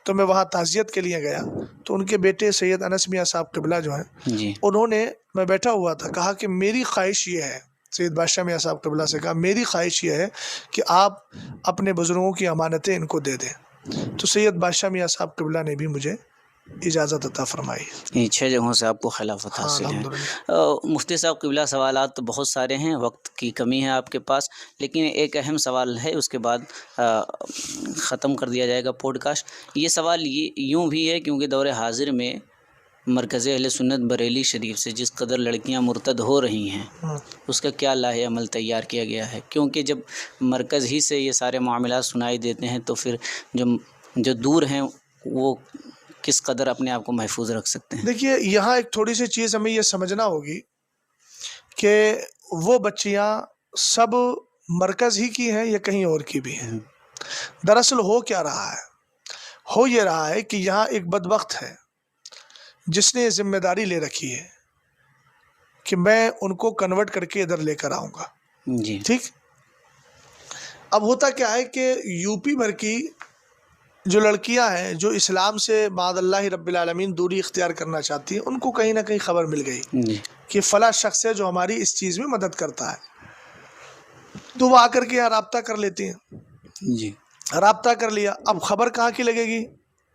تو میں وہاں تعزیت کے لیے گیا۔ تو ان کے بیٹے سید انس میاں صاحب قبلہ جو ہیں، انہوں نے، میں بیٹھا ہوا تھا، کہا کہ میری خواہش یہ ہے، سید بادشاہ میاں صاحب قبلہ سے کہا میری خواہش یہ ہے کہ آپ اپنے بزرگوں کی امانتیں ان کو دے دیں۔ تو سید بادشاہ میاں صاحب قبلہ نے بھی مجھے اجازت عطا فرمائی۔ یہ 6 جگہوں سے آپ کو خلافت حاصل ہے۔ مفتی صاحب قبلہ سوالات تو بہت سارے ہیں، وقت کی کمی ہے آپ کے پاس، لیکن ایک اہم سوال ہے، اس کے بعد ختم کر دیا جائے گا پوڈ کاسٹ۔ یہ سوال یوں بھی ہے کیونکہ دور حاضر میں مرکز اہل سنت بریلی شریف سے جس قدر لڑکیاں مرتد ہو رہی ہیں، اس کا کیا لاہ عمل تیار کیا گیا ہے؟ کیونکہ جب مرکز ہی سے یہ سارے معاملات سنائی دیتے ہیں تو پھر جو دور ہیں وہ کس قدر اپنے آپ کو محفوظ رکھ سکتے ہیں؟ دیکھیے، یہاں ایک تھوڑی سی چیز ہمیں یہ سمجھنا ہوگی کہ وہ بچیاں سب مرکز ہی کی ہیں یا کہیں اور کی بھی ہیں۔ دراصل ہو کیا رہا ہے؟ ہو یہ رہا ہے کہ یہاں ایک بدبخت ہے جس نے یہ ذمہ داری لے رکھی ہے کہ میں ان کو کنورٹ کر کے ادھر لے کر آؤں گا۔ ٹھیک، اب ہوتا کیا ہے کہ یو پی بھر کی جو لڑکیاں ہیں جو اسلام سے معاذ اللہ رب العالمین دوری اختیار کرنا چاہتی ہیں، ان کو کہیں نہ کہیں خبر مل گئی کہ فلاں شخص ہے جو ہماری اس چیز میں مدد کرتا ہے، تو وہ آ کر کے یہاں رابطہ کر لیتی ہیں۔ رابطہ کر لیا، اب خبر کہاں کی لگے گی؟